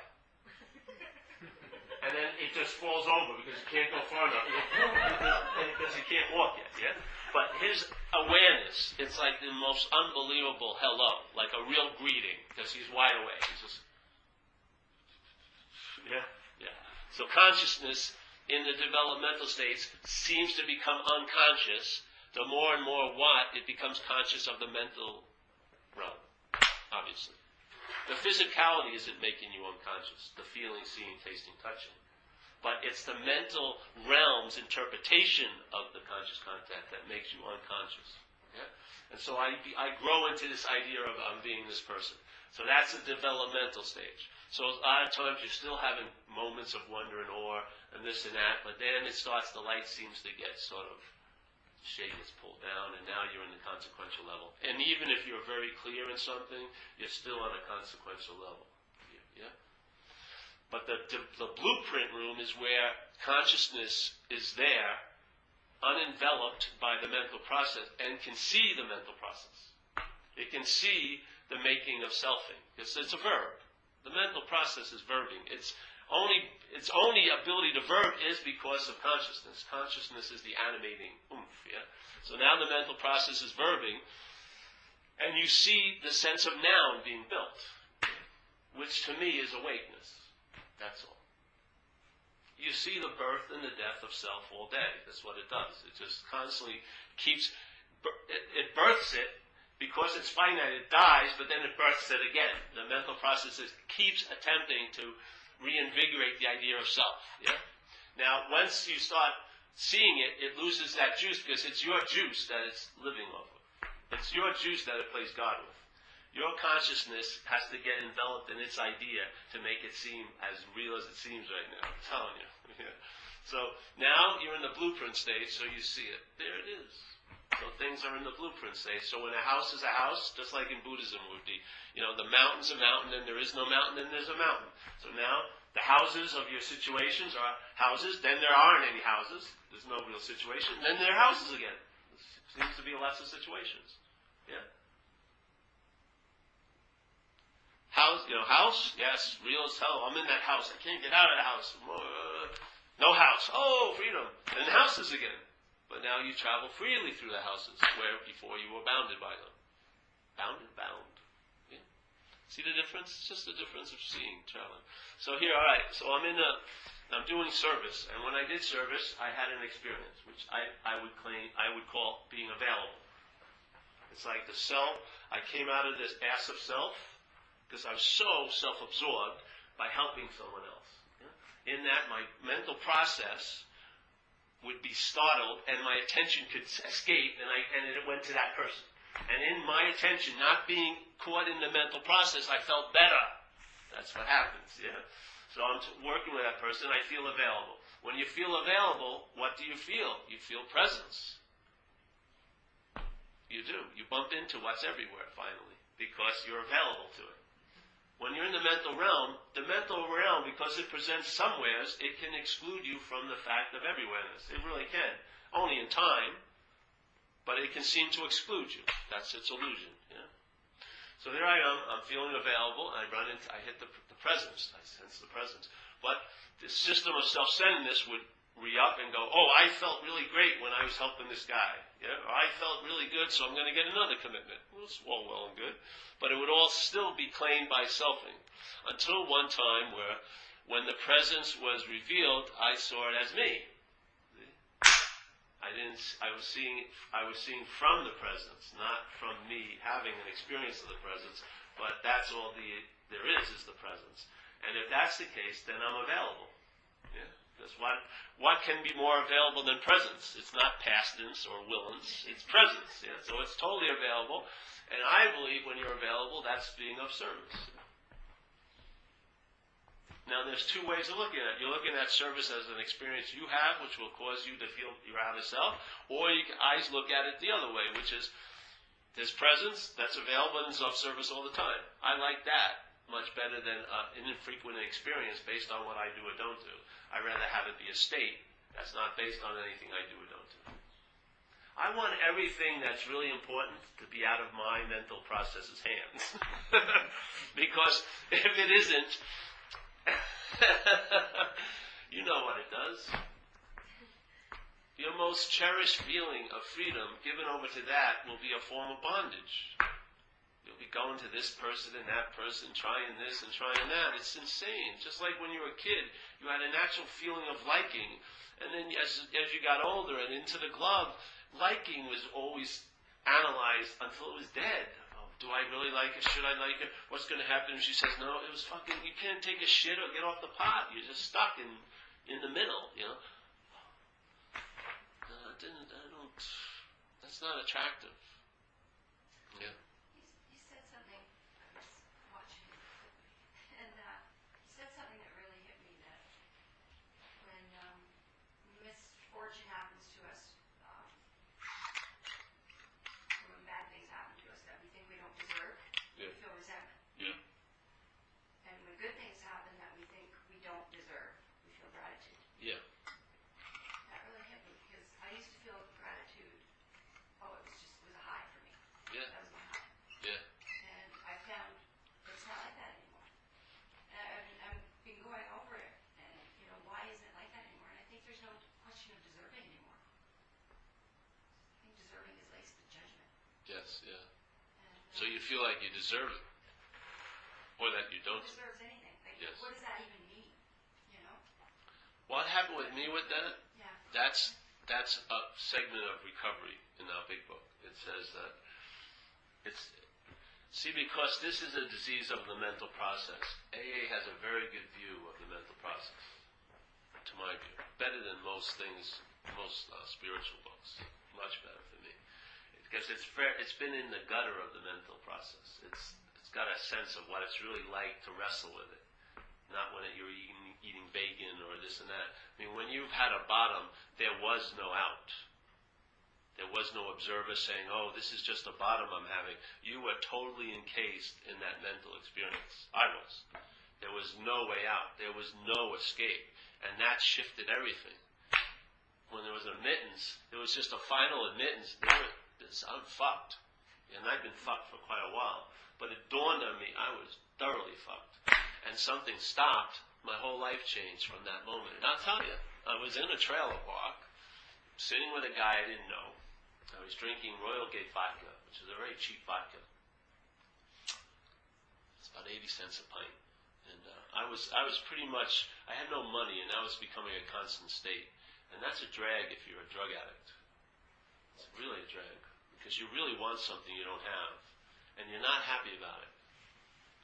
And then it just falls over because it can't go far enough. Because he can't walk yet, yeah? But his awareness, it's like the most unbelievable hello, like a real greeting, because he's wide awake. He's just, yeah. So consciousness in the developmental states seems to become unconscious. The more and more it becomes conscious of the mental realm, obviously. The physicality isn't making you unconscious, the feeling, seeing, tasting, touching. But it's the mental realm's interpretation of the conscious contact that makes you unconscious. Yeah? And so I grow into this idea of I'm being this person. So that's a developmental stage. So a lot of times you're still having moments of wonder and awe and this and that, but then the light seems to get sort of, shade gets pulled down, and now you're in the consequential level. And even if you're very clear in something, you're still on a consequential level. Yeah? But the blueprint room is where consciousness is there, unenveloped by the mental process, and can see the mental process. It can see the making of selfing. It's a verb. The mental process is verbing. Its only ability to verb is because of consciousness. Consciousness is the animating oomph. Yeah? So now the mental process is verbing, and you see the sense of noun being built, which to me is awakeness. That's all. You see the birth and the death of self all day. That's what it does. It just constantly keeps, it births it because it's finite. It dies, but then it births it again. The mental process keeps attempting to reinvigorate the idea of self. Yeah? Now, once you start seeing it, it loses that juice because it's your juice that it's living off of. It's your juice that it plays God with. Your consciousness has to get enveloped in its idea to make it seem as real as it seems right now. I'm telling you. Yeah. So now you're in the blueprint stage, so you see it. There it is. So things are in the blueprint stage. So when a house is a house, just like in Buddhism would be, the mountain's a mountain, and there is no mountain, then there's a mountain. So now the houses of your situations are houses, then there aren't any houses. There's no real situation. Then there are houses again. There seems to be lots of situations. Yeah. House? Yes, real as hell. I'm in that house. I can't get out of the house. No house. Oh, freedom. Then houses again. But now you travel freely through the houses, where before you were bounded by them. Bound. Yeah. See the difference? It's just the difference of seeing, traveling. So here, all right. So I'm doing service, and when I did service, I had an experience, which I would call being available. It's like the self. I came out of this ass of self, because I was so self-absorbed by helping someone else. Yeah? In that, my mental process would be startled, and my attention could escape, and it went to that person. And in my attention, not being caught in the mental process, I felt better. That's what happens, yeah? So I'm working with that person, I feel available. When you feel available, what do you feel? You feel presence. You do. You bump into what's everywhere, finally, because you're available to it. When you're in the mental realm, because it presents somewheres, it can exclude you from the fact of everywhereness. It really can. Only in time, but it can seem to exclude you. That's its illusion. Yeah? So there I am. I'm feeling available, and I hit the presence. I sense the presence. But the system of self-centeredness would re-up and go, oh, I felt really great when I was helping this guy. Yeah? Or I felt really good, so I'm going to get another commitment. Well, it's all well and good. But it would all still be claimed by selfing. Until one time where, when the presence was revealed, I saw it as me. I was seeing from the presence, not from me having an experience of the presence, but that's all there is the presence. And if that's the case, then I'm available. Yeah? Because what can be more available than presence? It's not past tense or willens, it's presence. Yeah? So it's totally available. And I believe when you're available, that's being of service. Now, there's two ways of looking at it. You're looking at service as an experience you have, which will cause you to feel you're out of self, or I look at it the other way, which is There's presence that's available and is of service all the time. I like that much better than an infrequent experience based on what I do or don't do. I'd rather have it be a state that's not based on anything I do or don't do. I want everything that's really important to be out of my mental process's hands. Because if it isn't, you know what it does. Your most cherished feeling of freedom given over to that will be a form of bondage. You'll be going to this person and that person, trying this and trying that. It's insane. Just like when you were a kid, you had a natural feeling of liking. And then as you got older and into the glove, liking was always analyzed until it was dead. Oh, do I really like her? Should I like her? What's going to happen if she says no? It was fucking, you can't take a shit or get off the pot. You're just stuck in the middle, you know. That's not attractive. Yeah. You said something, I was watching, and you said something that really hit me, that when misfortune happens to us, when bad things happen to us that we think we don't deserve, Yeah. we feel resentment. Yeah. And when good things happen that we think we don't deserve, we feel gratitude. Yeah. That really hit me, because I used to feel gratitude, it was a high for me. Yeah. That was my high. Yeah. And I found it's not like that anymore. And I've been going over it, and, why isn't it like that anymore? And I think there's no question of deserving anymore. I think deserving is laced with judgment. Yes, yeah. And, So you feel like you deserve it. Or that you don't. who deserves anything? Like, Yes. what does that even mean? What happened with me with that? Yeah. That's a segment of recovery in our big book. It says that because this is a disease of the mental process. AA has a very good view of the mental process, to my view. Better than most things, most spiritual books. Much better for me. Because it's been in the gutter of the mental process. It's got a sense of what it's really like to wrestle with it. Not when you're eating bacon or this and that. I mean, when you've had a bottom, there was no out. There was no observer saying, oh, this is just a bottom I'm having. You were totally encased in that mental experience. I was. There was no way out. There was no escape. And that shifted everything. When there was admittance, it was just a final admittance. I'm fucked. And I've been fucked for quite a while. But it dawned on me, I was thoroughly fucked. And something stopped, my whole life changed from that moment. And I'll tell you, I was in a trailer park, sitting with a guy I didn't know. I was drinking Royal Gate vodka, which is a very cheap vodka. It's about 80 cents a pint. And I was pretty much, I had no money, and that was becoming a constant state. And that's a drag if you're a drug addict. It's really a drag, because you really want something you don't have, and you're not happy about it.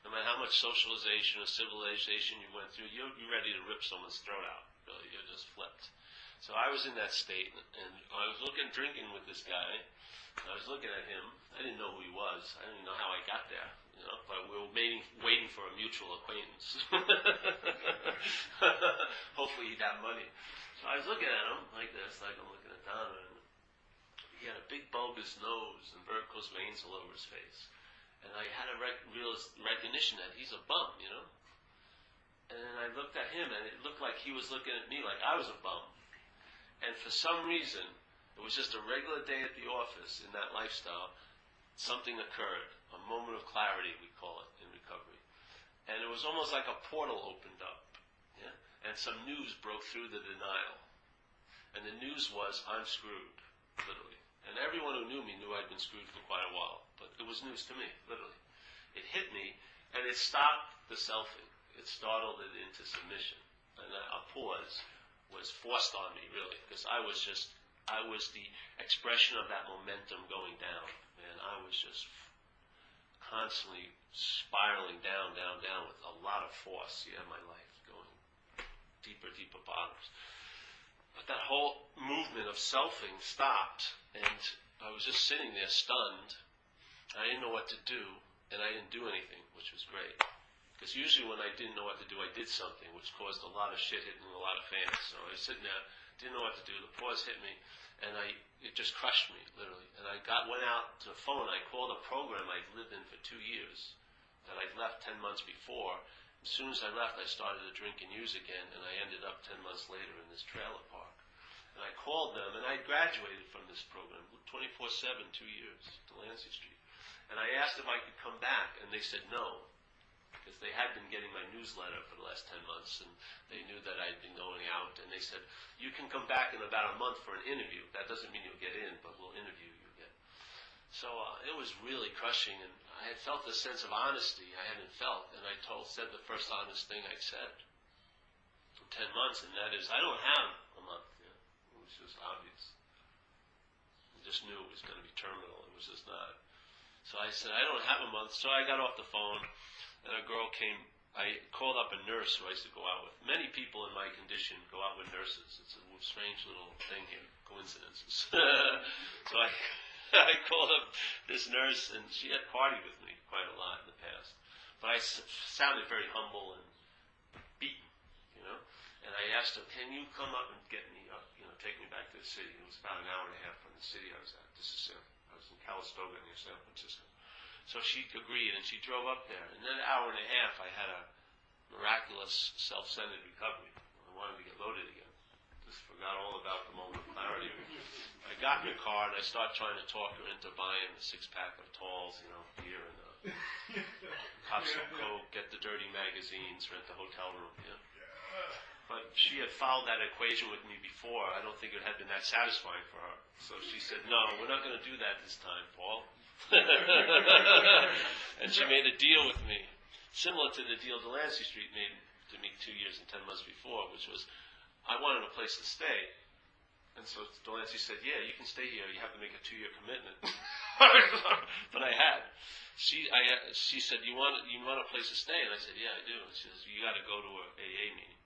No matter how much socialization or civilization you went through, you're ready to rip someone's throat out. Really, you're just flipped. So I was in that state, and I was drinking with this guy. I was looking at him. I didn't know who he was. I didn't even know how I got there. But we were waiting for a mutual acquaintance. Hopefully he'd have money. So I was looking at him like this, like I'm looking at Donna. And he had a big bulbous nose and varicose veins all over his face. And I had a real recognition that he's a bum, And then I looked at him, and it looked like he was looking at me like I was a bum. And for some reason, it was just a regular day at the office in that lifestyle, something occurred, a moment of clarity, we call it in recovery. And it was almost like a portal opened up, and some news broke through the denial. And the news was, I'm screwed, literally. And everyone who knew me knew I'd been screwed for quite a while. But it was news to me, literally. It hit me, and it stopped the selfing. It startled it into submission. And a pause was forced on me, really, because I was the expression of that momentum going down. And I was just constantly spiraling down with a lot of force. My life going deeper bottoms. But that whole movement of selfing stopped, and I was just sitting there stunned. I didn't know what to do, and I didn't do anything, which was great. Because usually when I didn't know what to do, I did something, which caused a lot of shit hitting a lot of fans. So I was sitting there didn't know what to do. The pause hit me, and it just crushed me, literally. And I went out to the phone. I called a program I'd lived in for 2 years that I'd left 10 months before. As soon as I left, I started to drink and use again, and I ended up 10 months later in this trailer park. And I called them, and I graduated from this program, 24/7, 2 years, Delancey Street. And I asked if I could come back, and they said no, because they had been getting my newsletter for the last 10 months, and they knew that I'd been going out, and they said, you can come back in about a month for an interview. That doesn't mean you'll get in, but we'll interview you again. So it was really crushing, and I had felt a sense of honesty I hadn't felt, and I said the first honest thing I said in 10 months, and that is, I don't have a month. Yeah. It was just obvious. I just knew it was going to be terminal. It was just not. So I said, I don't have a month. So I got off the phone, and a girl came. I called up a nurse who I used to go out with. Many people in my condition go out with nurses. It's a strange little thing here, coincidences. So I called up this nurse, and she had partied with me quite a lot in the past. But I sounded very humble and beaten, you know. And I asked her, can you come up and get me up, take me back to the city? It was about an hour and a half from the city I was at. I was in Calistoga near San Francisco. So she agreed, and she drove up there. And then an hour and a half, I had a miraculous self-centered recovery. I wanted to get loaded again. Just forgot all about the moment of clarity. I got in the car, and I started trying to talk her into buying a 6-pack of Talls, beer and pops of Coke, get the dirty magazines, rent the hotel room. But she had followed that equation with me before. I don't think it had been that satisfying for her. So she said, no, we're not going to do that this time, Paul. And she made a deal with me, similar to the deal Delancey Street made to me 2 years and 10 months before, which was, I wanted a place to stay. And so Delancey said, yeah, you can stay here. You have to make a 2-year commitment. But I had. She said, you want a place to stay? And I said, yeah, I do. And she says, you got to go to a AA meeting.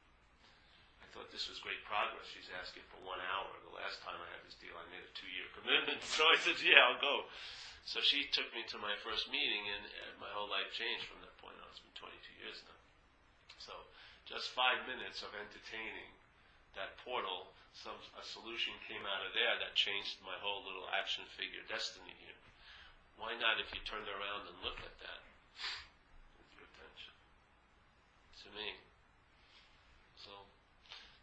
I thought this was great progress. She's asking for 1 hour. The last time I had this deal, I made a 2-year commitment. So I said, yeah, I'll go. So she took me to my first meeting, and my whole life changed from that point on. It's been 22 years now. So just 5 minutes of entertaining that portal, a solution came out of there that changed my whole little action figure destiny here. Why not if you turned around and looked at that with your attention? To me. So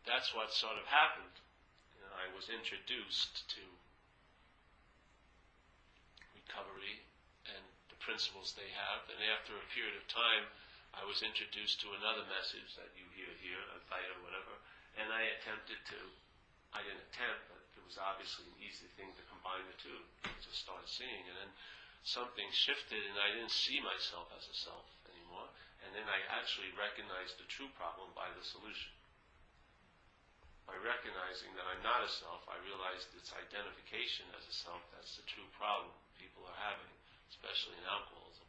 that's what sort of happened. I was introduced to recovery and the principles they have, and after a period of time, I was introduced to another message that you hear here, Advaita or whatever, and I didn't attempt, but it was obviously an easy thing to combine the two, to start seeing, and then something shifted, and I didn't see myself as a self anymore, and then I actually recognized the true problem by the solution. By recognizing that I'm not a self, I realized it's identification as a self that's the true problem people are having, especially in alcoholism.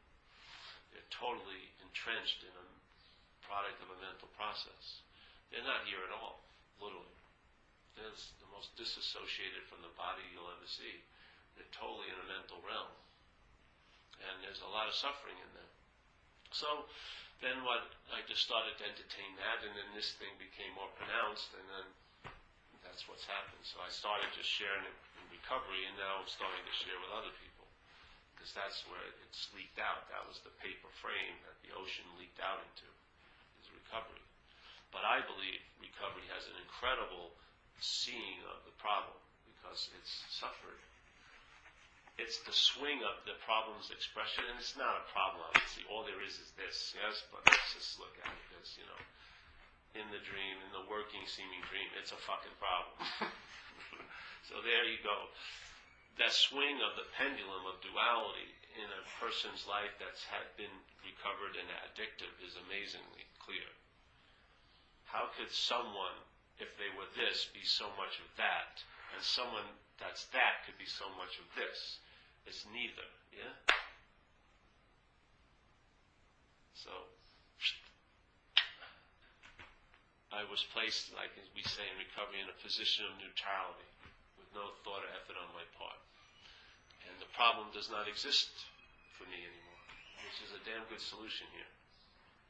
They're totally entrenched in a product of a mental process. They're not here at all, literally. They're the most disassociated from the body you'll ever see. They're totally in a mental realm. And there's a lot of suffering in them. So then I just started to entertain that, and then this thing became more pronounced, and then that's what's happened. So I started just sharing it in recovery, and now I'm starting to share with other people, because that's where it's leaked out. That was the paper frame that the ocean leaked out into, is recovery. But I believe recovery has an incredible seeing of the problem, because it's suffering. It's the swing of the problem's expression, and it's not a problem, obviously. All there is this, yes, but let's just look at it as, in the dream, in the working, seeming dream, it's a fucking problem. So there you go. That swing of the pendulum of duality in a person's life that's been recovered and addictive is amazingly clear. How could someone, if they were this, be so much of that, and someone that's that could be so much of this? It's neither, yeah? So, I was placed, like we say in recovery, in a position of neutrality, with no thought or effort on my part. And the problem does not exist for me anymore, which is a damn good solution here.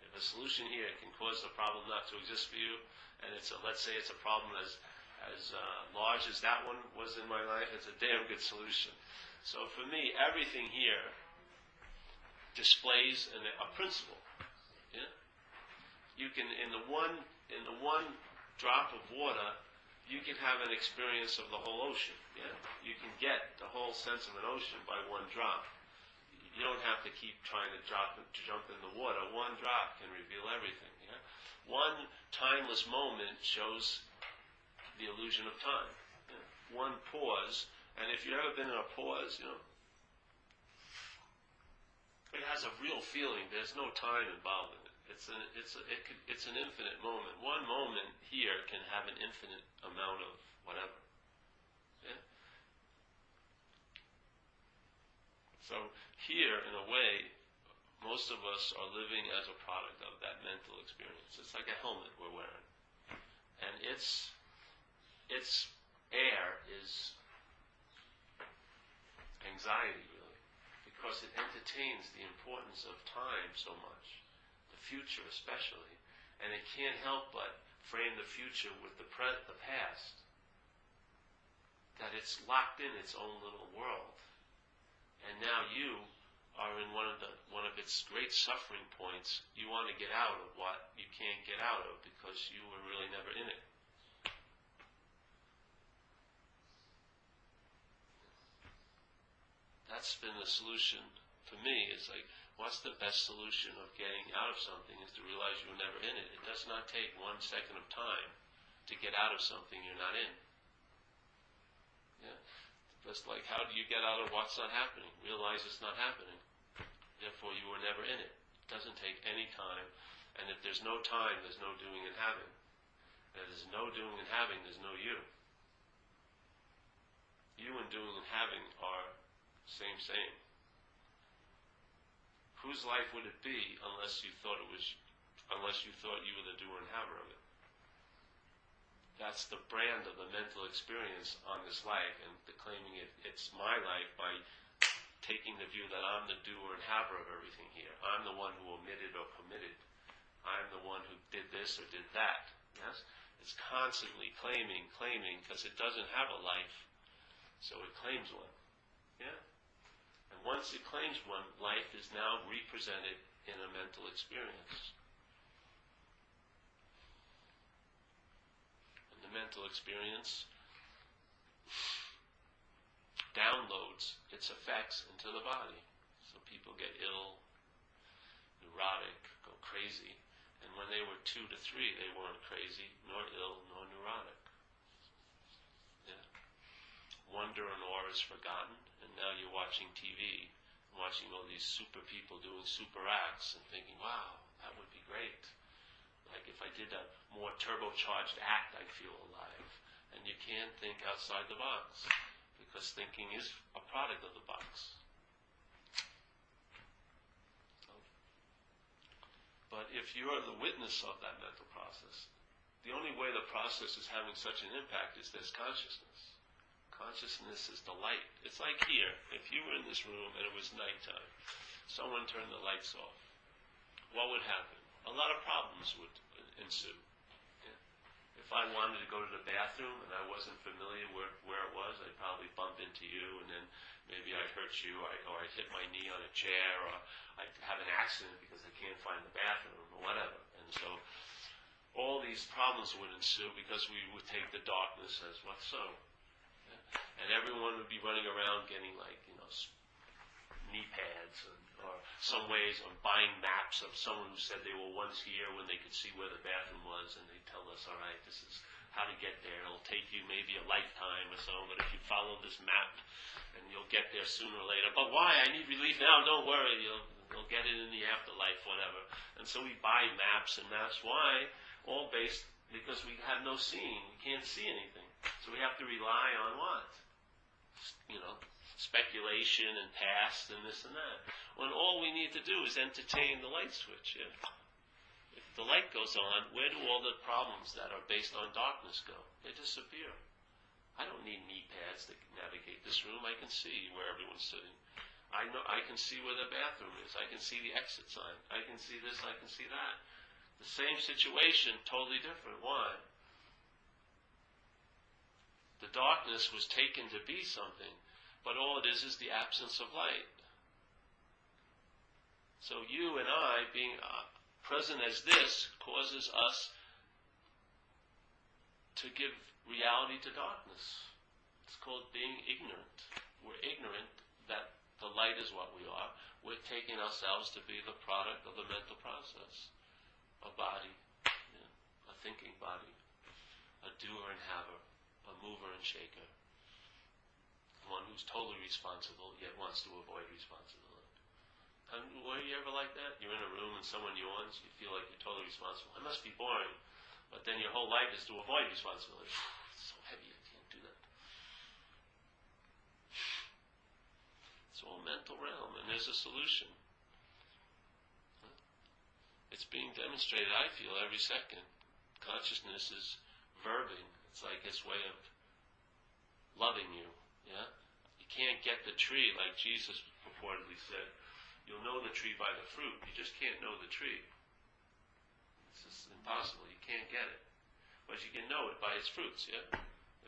If a solution here can cause the problem not to exist for you, and let's say it's a problem as as large as that one was in my life, it's a damn good solution. So for me, everything here displays a principle. Yeah? You can, in the one drop of water, you can have an experience of the whole ocean. Yeah? You can get the whole sense of an ocean by one drop. You don't have to keep trying to jump in the water. One drop can reveal everything. Yeah? One timeless moment shows the illusion of time. Yeah? One pause, and if you've ever been in a pause, it has a real feeling. There's no time involved in it. It's an infinite moment. One moment here can have an infinite amount of whatever. Yeah? So here, in a way, most of us are living as a product of that mental experience. It's like a helmet we're wearing. And its air is anxiety, really, because it entertains the importance of time so much, the future especially, and it can't help but frame the future with the past, that it's locked in its own little world. And now you are in one of its great suffering points. You want to get out of what you can't get out of because you were really never in it. That's been the solution for me. Is like, what's the best solution of getting out of something is to realize you were never in it. It does not take 1 second of time to get out of something you're not in. Yeah? Just like, how do you get out of what's not happening? Realize it's not happening. Therefore, you were never in it. It doesn't take any time. And if there's no time, there's no doing and having. And if there's no doing and having, there's no you. You and doing and having are same. Whose life would it be unless you thought you were the doer and haver of it? That's the brand of the mental experience on this life, and claiming it's my life by taking the view that I'm the doer and haver of everything here. I'm the one who omitted or committed. I'm the one who did this or did that. Yes? It's constantly claiming, because it doesn't have a life, so it claims one. Yeah? And once it claims one, life is now represented in a mental experience. And the mental experience downloads its effects into the body. So people get ill, neurotic, go crazy. And when they were 2 to 3, they weren't crazy, nor ill, nor neurotic. Yeah. Wonder and awe is forgotten, and now you're watching TV, watching all these super people doing super acts, and thinking, wow, that would be great. Like if I did a more turbocharged act, I'd feel alive. And you can't think outside the box, because thinking is a product of the box. But if you're the witness of that mental process, the only way the process is having such an impact is there's consciousness. Consciousness is the light. It's like here. If you were in this room and it was nighttime, someone turned the lights off, what would happen? A lot of problems would ensue. Yeah. If I wanted to go to the bathroom and I wasn't familiar where it was, I'd probably bump into you, and then maybe I'd hurt you, or I'd hit my knee on a chair, or I'd have an accident because I can't find the bathroom, or whatever. And so all these problems would ensue because we would take the darkness as what's so. And everyone would be running around getting knee pads, or some ways of buying maps of someone who said they were once here when they could see where the bathroom was, and they tell us, all right, this is how to get there. It'll take you maybe a lifetime or so, but if you follow this map, and you'll get there sooner or later. But why? I need relief now. Don't worry. You'll get it in the afterlife, whatever. And so we buy maps, and that's why, all based because we have no seeing. We can't see anything. So we have to rely on what? Speculation and past and this and that. When all we need to do is entertain the light switch. If the light goes on, where do all the problems that are based on darkness go? They disappear. I don't need knee pads to navigate this room. I can see where everyone's sitting. I can see where the bathroom is. I can see the exit sign. I can see this. I can see that. The same situation, totally different. Why? The darkness was taken to be something, but all it is the absence of light. So you and I, being present as this, causes us to give reality to darkness. It's called being ignorant. We're ignorant that the light is what we are. We're taking ourselves to be the product of the mental process. A body, a thinking body, a doer and haver, a mover and shaker. One who's totally responsible yet wants to avoid responsibility. Were you ever like that? You're in a room and someone yawns, you feel like you're totally responsible. It must be boring. But then your whole life is to avoid responsibility. It's so heavy, I can't do that. It's all mental realm, and there's a solution. It's being demonstrated, I feel, every second. Consciousness is verbing. It's like its way of loving you. Yeah? You can't get the tree like Jesus purportedly said. You'll know the tree by the fruit. You just can't know the tree. It's just impossible. You can't get it. But you can know it by its fruits, yeah?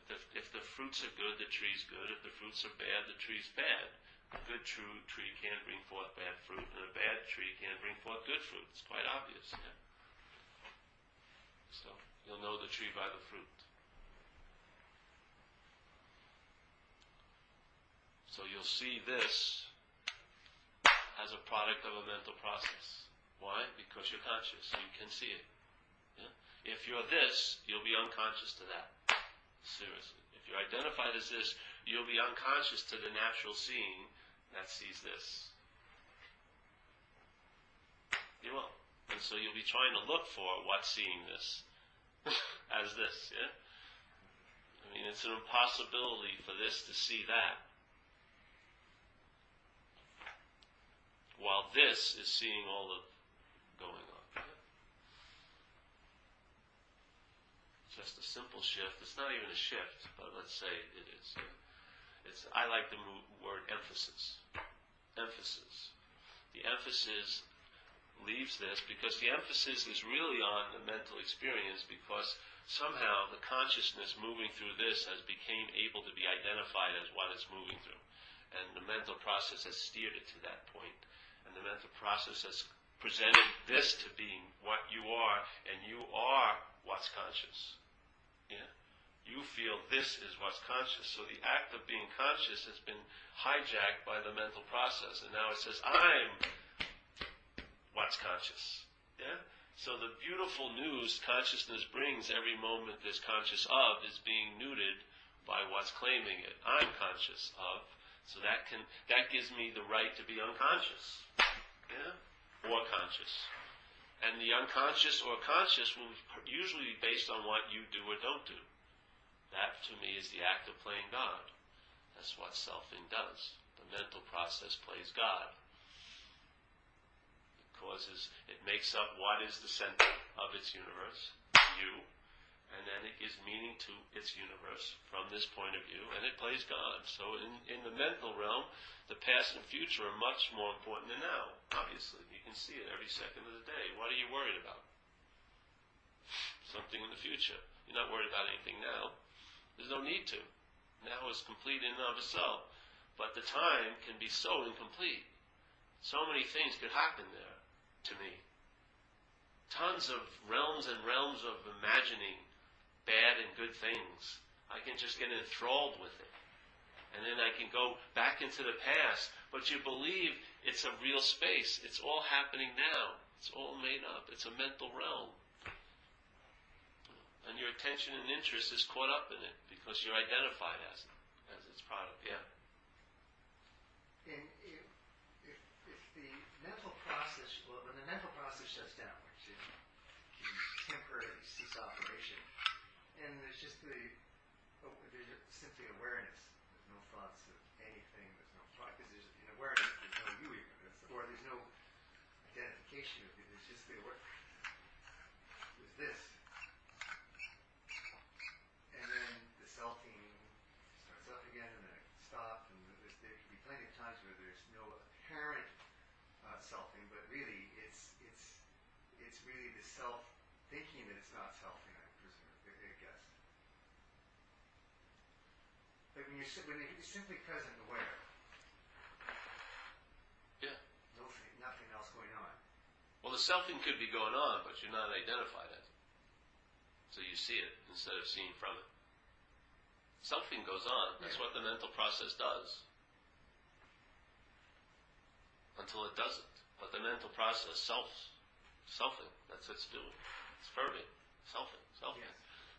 If the fruits are good, the tree's good. If the fruits are bad, the tree's bad. A good tree can't bring forth bad fruit, and a bad tree can't bring forth good fruit. It's quite obvious, yeah? So, you'll know the tree by the fruit. So you'll see this as a product of a mental process. Why? Because you're conscious, so you can see it. Yeah? If you're this, you'll be unconscious to that. Seriously. If you're identified as this, you'll be unconscious to the natural seeing that sees this. You will. And so you'll be trying to look for what's seeing this as this, yeah? I mean, it's an impossibility for this to see that. While this is seeing all the going on. Just a simple shift. It's not even a shift, but let's say it is. I like the word emphasis. Emphasis. The emphasis leaves this because the emphasis is really on the mental experience, because somehow the consciousness moving through this has became able to be identified as what it's moving through. And the mental process has steered it to that point. And the mental process has presented this to being what you are, and you are what's conscious. Yeah? You feel this is what's conscious. So the act of being conscious has been hijacked by the mental process, and now it says, I'm what's conscious. Yeah? So the beautiful news consciousness brings every moment this conscious of is being neutered by what's claiming it. I'm conscious of. So that gives me the right to be unconscious. Yeah? Or conscious. And the unconscious or conscious will usually be based on what you do or don't do. That, to me, is the act of playing God. That's what selfing does. The mental process plays God. It makes up what is the center of its universe, you, and then it gives meaning to its universe from this point of view, and it plays God. So in the mental realm, the past and future are much more important than now, obviously. You can see it every second of the day. What are you worried about? Something in the future. You're not worried about anything now. There's no need to. Now is complete in and of itself. But the time can be so incomplete. So many things could happen there, to me. Tons of realms and realms of imagining bad and good things. I can just get enthralled with it. And then I can go back into the past. But you believe it's a real space. It's all happening now. It's all made up. It's a mental realm. And your attention and interest is caught up in it because you're identified as its product. Yeah. And if the mental process, when the mental process shuts down, which you temporarily cease operation, and there's just there's simply awareness. There's no thoughts of anything. There's no thought, because there's in awareness. There's no you even, or there's no identification of it. It's just the awareness. There's this. And then the selfing starts up again, and then it stops, and there can be plenty of times where there's no apparent selfing, but really it's really the self thinking that it's not selfing, I presume, I guess. Like when you're simply present and aware. Yeah. Nothing else going on. Well, the selfing could be going on, but you're not identified as it. So you see it instead of seeing from it. Selfing goes on. That's what the mental process does. Until it doesn't. But the mental process, selfing, that's what it's doing. It's verbing, selfing. Yes.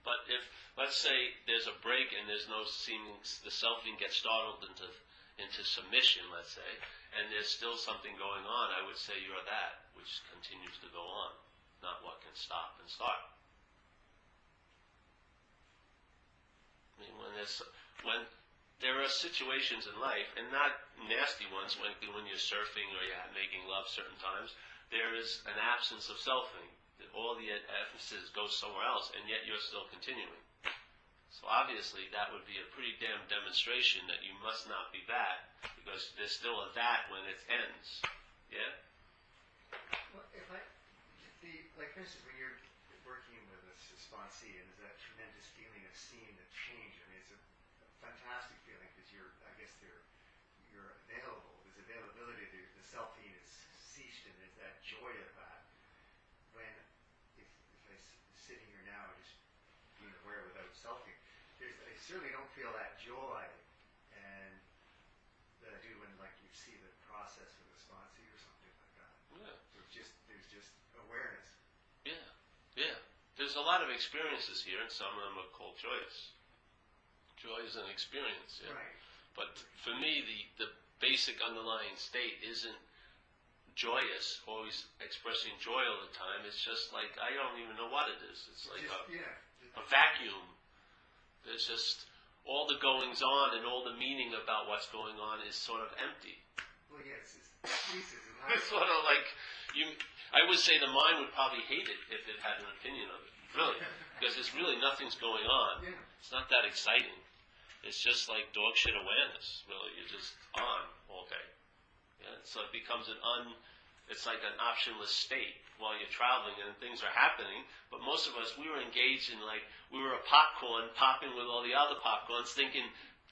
But if, let's say, there's a break and there's no seeming, the selfing gets startled into submission, let's say, and there's still something going on, I would say you're that, which continues to go on, not what can stop and start. I mean, when there are situations in life, and not nasty ones, when you're surfing or you're making love certain times, there is an absence of selfing. All the emphasis goes somewhere else, and yet you're still continuing. So obviously that would be a pretty damn demonstration that you must not be that, because there's still a that when it ends. Yeah? Well, like for instance, when you're working with a sponsee, and there's that tremendous feeling of seeing the change. I mean, it's a fantastic feeling because you're available. There's availability. The selfing is ceased, and there's that joy of that. When if I sitting here now and just being aware without selfing, I certainly don't feel that joy and that I do when like you see the process with a sponsee or something like that. Yeah. There's just awareness. Yeah. There's a lot of experiences here, and some of them are called joyous. Joy is an experience. Yeah? Right. But for me, the basic underlying state isn't joyous, always expressing joy all the time. It's just like, I don't even know what it is. It's like a vacuum. There's just all the goings on and all the meaning about what's going on is sort of empty. Well, yes, it's pieces. It's sort of like, I would say the mind would probably hate it if it had an opinion of it. Really. Because there's really nothing's going on. Yeah. It's not that exciting. It's just like dog shit awareness, really. You're just on all day. Yeah? So it becomes it's like an optionless state while you're traveling and things are happening. But most of us, we were engaged in we were a popcorn popping with all the other popcorns, thinking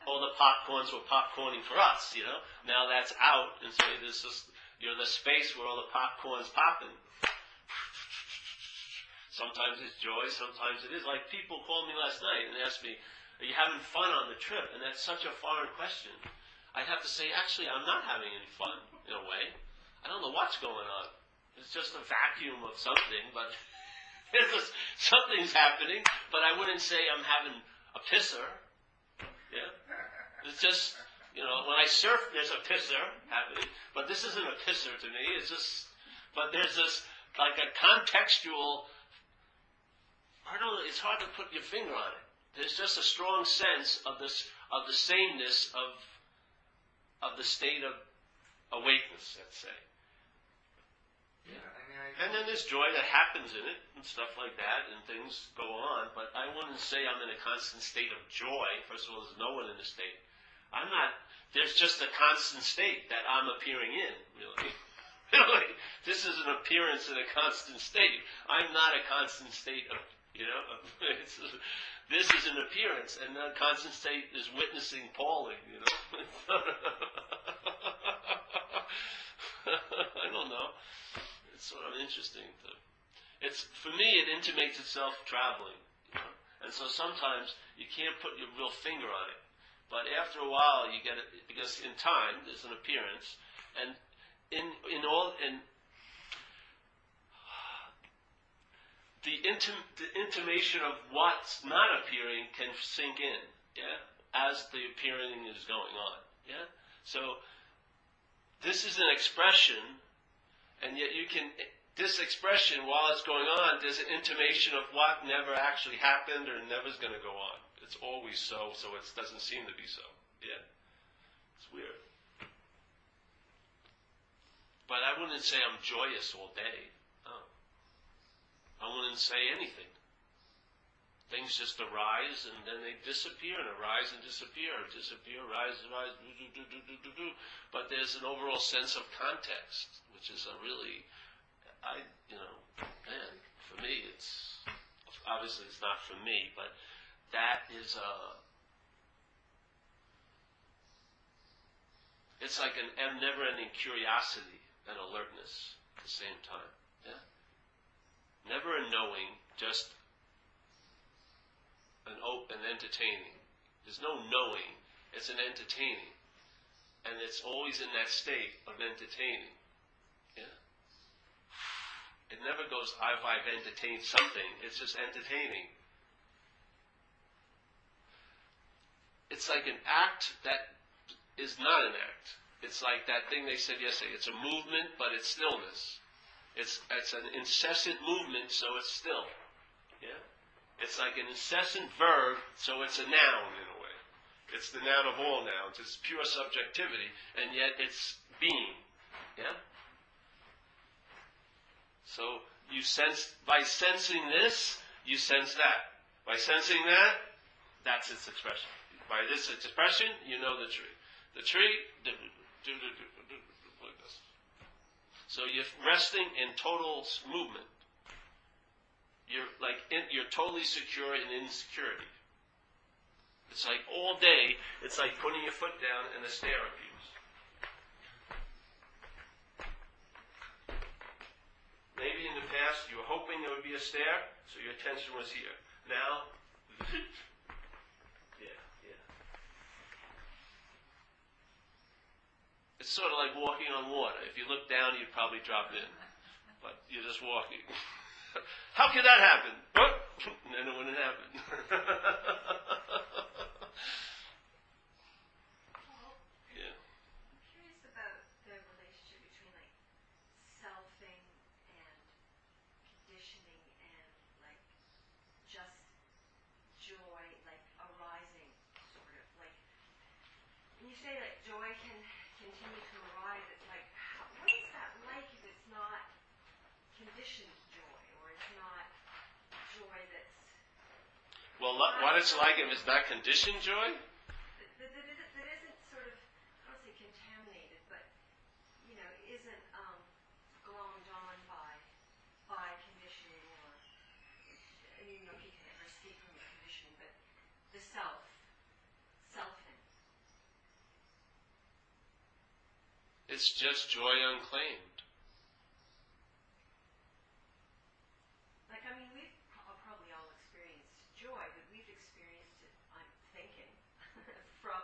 all the popcorns were popcorning for us, you know. Now that's out, and so there's just, you're in the space where all the popcorn's popping. Sometimes it's joy, sometimes it is. Like people called me last night and asked me, are you having fun on the trip? And that's such a foreign question. I'd have to say, actually, I'm not having any fun, in a way. I don't know what's going on. It's just a vacuum of something, but something's happening, but I wouldn't say I'm having a pisser. Yeah? It's just, when I surf, there's a pisser happening, but this isn't a pisser to me. It's just, but there's this, like a contextual, I don't know, it's hard to put your finger on it. There's just a strong sense of the sameness of the state of awakeness, let's say. Yeah, And then there's joy that happens in it and stuff like that, and things go on. But I wouldn't say I'm in a constant state of joy. First of all, there's no one in the state. I'm not. There's just a constant state that I'm appearing in. Really, really. This is an appearance in a constant state. I'm not a constant state of. This is an appearance, and the constant state is witnessing Pauling. I don't know. It's sort of interesting. For me, it intimates itself traveling. And so sometimes you can't put your real finger on it. But after a while, you get it, because in time, there's an appearance. And the intimation of what's not appearing can sink in, as the appearing is going on, So, this is an expression, and yet this expression, while it's going on, there's an intimation of what never actually happened or never's going to go on. It's always so it doesn't seem to be so. Yeah. It's weird. But I wouldn't say I'm joyous all day. No. I wouldn't say anything. Things just arise and then they disappear and arise and disappear, rise, do. But there's an overall sense of context, which is a really, for me obviously it's not for me, but that is It's like an never-ending curiosity and alertness at the same time. Yeah? Never a knowing, just an entertaining. There's no knowing, it's an entertaining. And it's always in that state of entertaining. Yeah? It never goes, I've entertained something. It's just entertaining. It's like an act that is not an act. It's like that thing they said yesterday. It's a movement, but it's stillness. It's an incessant movement, so it's still. Yeah? It's like an incessant verb, so it's a noun in a way. It's the noun of all nouns. It's pure subjectivity, and yet it's being. Yeah? So you sense, by sensing this, you sense that. By sensing that, that's its expression. By this expression, you know the tree. The tree, like this. So you're resting in total movement. You're totally secure in insecurity. It's like all day, it's like putting your foot down and a stair appears. Maybe in the past you were hoping there would be a stair, so your attention was here. Now, yeah. It's sort of like walking on water. If you look down, you'd probably drop in. But you're just walking. How could that happen? And then it wouldn't happen. Yeah. I'm curious about the relationship between like selfing and conditioning and like just joy, like arising, sort of like. When you say that joy can continue to arise, it's like, what is that like if it's not conditioned joy, or it's not joy that's Well, what it's like if it's not conditioned joy? that isn't sort of, I don't say contaminated, but isn't glommed on by conditioning, or you can never escape from the conditioning, but the selfing. It's just joy unclaimed. We've probably all experienced joy, but we've experienced it, I'm thinking, from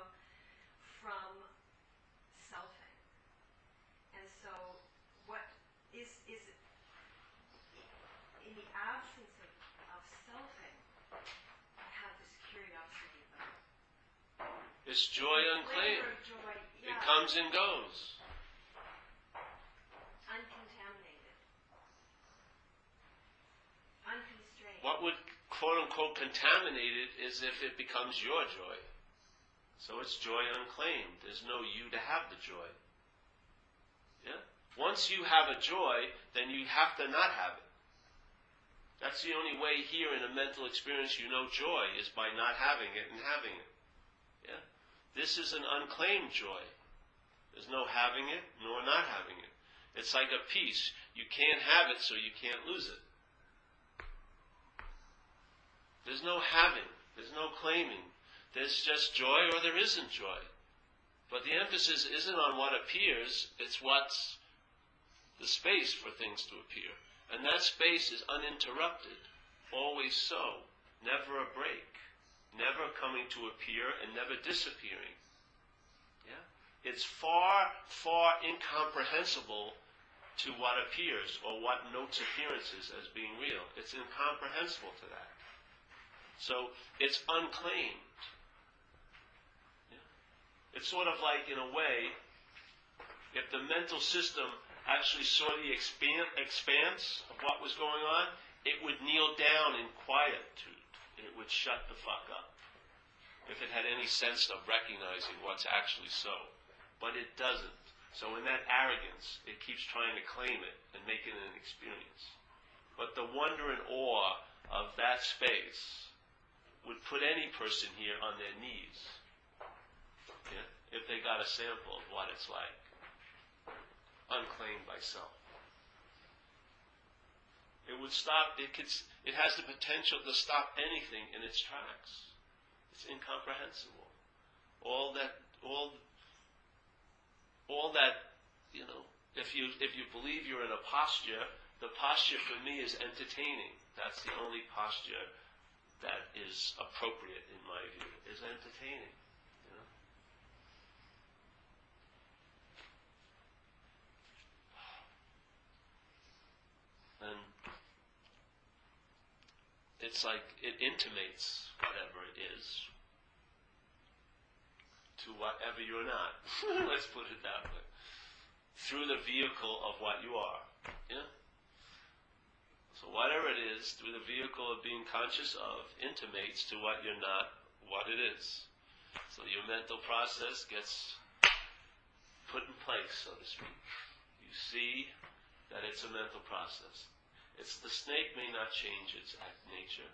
selfing. And so, what is it, in the absence of selfing, I have this curiosity about It's joy unclaimed. flavor of joy, It comes and goes. uncontaminated, unconstrained. What would quote-unquote contaminate it is if it becomes your joy. So it's joy unclaimed. There's no you to have the joy. Yeah? Once you have a joy, then you have to not have it. That's the only way here in a mental experience you know joy, is by not having it and having it. Yeah? This is an unclaimed joy. There's no having it nor not having it. It's like a piece. You can't have it, so you can't lose it. There's no having. There's no claiming. There's just joy or there isn't joy. But the emphasis isn't on what appears, it's what's the space for things to appear. And that space is uninterrupted, always so, never a break, never coming to appear and never disappearing. Yeah? It's far, far incomprehensible to what appears or what notes appearances as being real. It's incomprehensible to that. So it's unclaimed. Yeah? It's sort of like, in a way, if the mental system actually saw the expanse of what was going on, it would kneel down in quietude, and it would shut the fuck up, if it had any sense of recognizing what's actually so. But it doesn't. So in that arrogance, it keeps trying to claim it and make it an experience. But the wonder and awe of that space would put any person here on their knees, yeah, if they got a sample of what it's like, unclaimed by self. It would stop. It has the potential to stop anything in its tracks. It's incomprehensible. All all that, if you believe you're in a posture, the posture for me is entertaining. That's the only posture that is appropriate in my view, is entertaining. And it's like it intimates whatever it is to whatever you're not. Let's put it that way. Through the vehicle of what you are. Yeah? So whatever it is, through the vehicle of being conscious of, intimates to what you're not, what it is. So your mental process gets put in place, so to speak. You see that it's a mental process. The snake may not change its nature.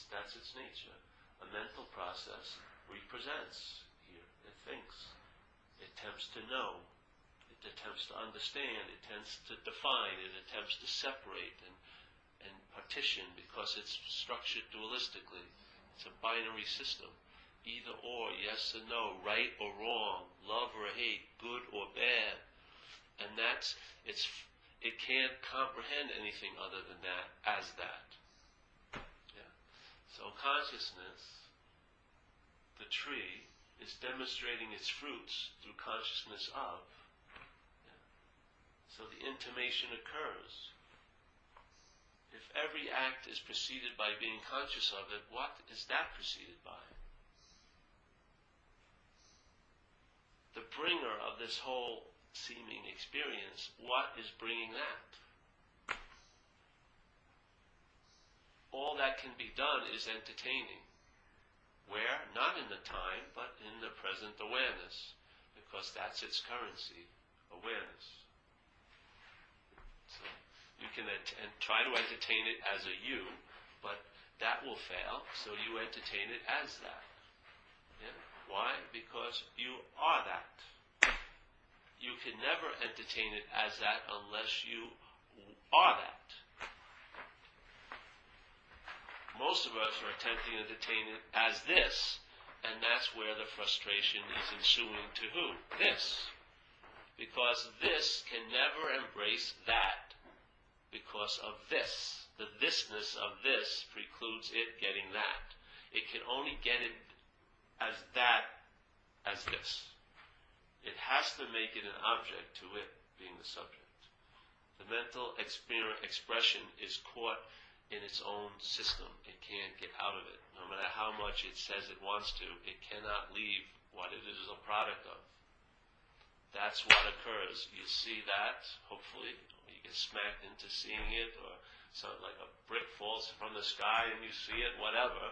That's its nature. A mental process represents here. It thinks. It attempts to know. It attempts to understand. It attempts to define. It attempts to separate and partition because it's structured dualistically. It's a binary system. Either or, yes or no, right or wrong, love or hate, good or bad. And it can't comprehend anything other than that as that. Yeah. So consciousness, the tree, is demonstrating its fruits through consciousness of. Yeah. So the intimation occurs. If every act is preceded by being conscious of it, what is that preceded by? The bringer of this whole seeming experience, what is bringing that? All that can be done is entertaining. Where? Not in the time, but in the present awareness, because that's its currency, awareness. So you can try to entertain it as a you, but that will fail, so you entertain it as that. Yeah? Why? Because you are that. You can never entertain it as that unless you are that. Most of us are attempting to entertain it as this, and that's where the frustration is ensuing to who? This. Because this can never embrace that because of this. The thisness of this precludes it getting that. It can only get it as that, as this. It has to make it an object to it being the subject. The mental expression is caught in its own system. It can't get out of it. No matter how much it says it wants to, it cannot leave what it is a product of. That's what occurs. You see that, hopefully, or you get smacked into seeing it, or something like a brick falls from the sky and you see it, whatever.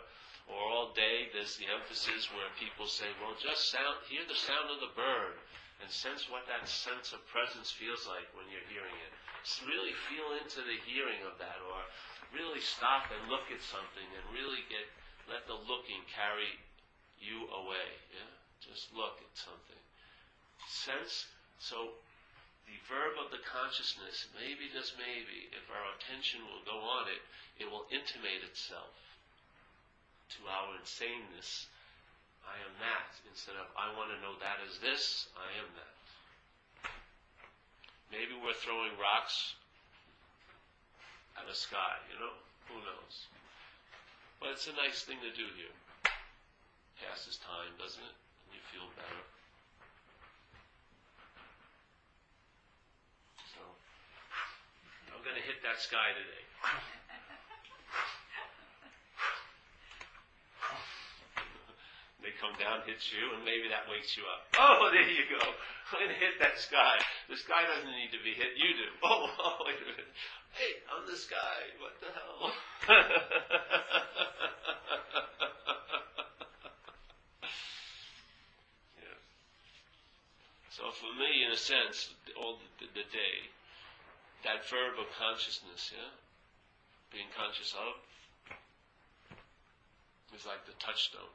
Or all day there's the emphasis where people say, well, just hear the sound of the bird and sense what that sense of presence feels like when you're hearing it. Just really feel into the hearing of that, or really stop and look at something and really let the looking carry you away. Yeah? Just look at something. Sense, so the verb of the consciousness, maybe, just maybe, if our attention will go on it, it will intimate itself to our insaneness. I am that, instead of I want to know that as this, I am that. Maybe we're throwing rocks at a sky, who knows. But it's a nice thing to do here. Passes time, doesn't it? And you feel better. So, I'm going to hit that sky today. They come down, hit you, and maybe that wakes you up. Oh, there you go. I'm going to hit that sky. The sky doesn't need to be hit. You do. Oh, wait a minute. Hey, I'm the sky. What the hell? Yeah. So for me, in a sense, all the day, that verb of consciousness, yeah, being conscious of, is like the touchstone.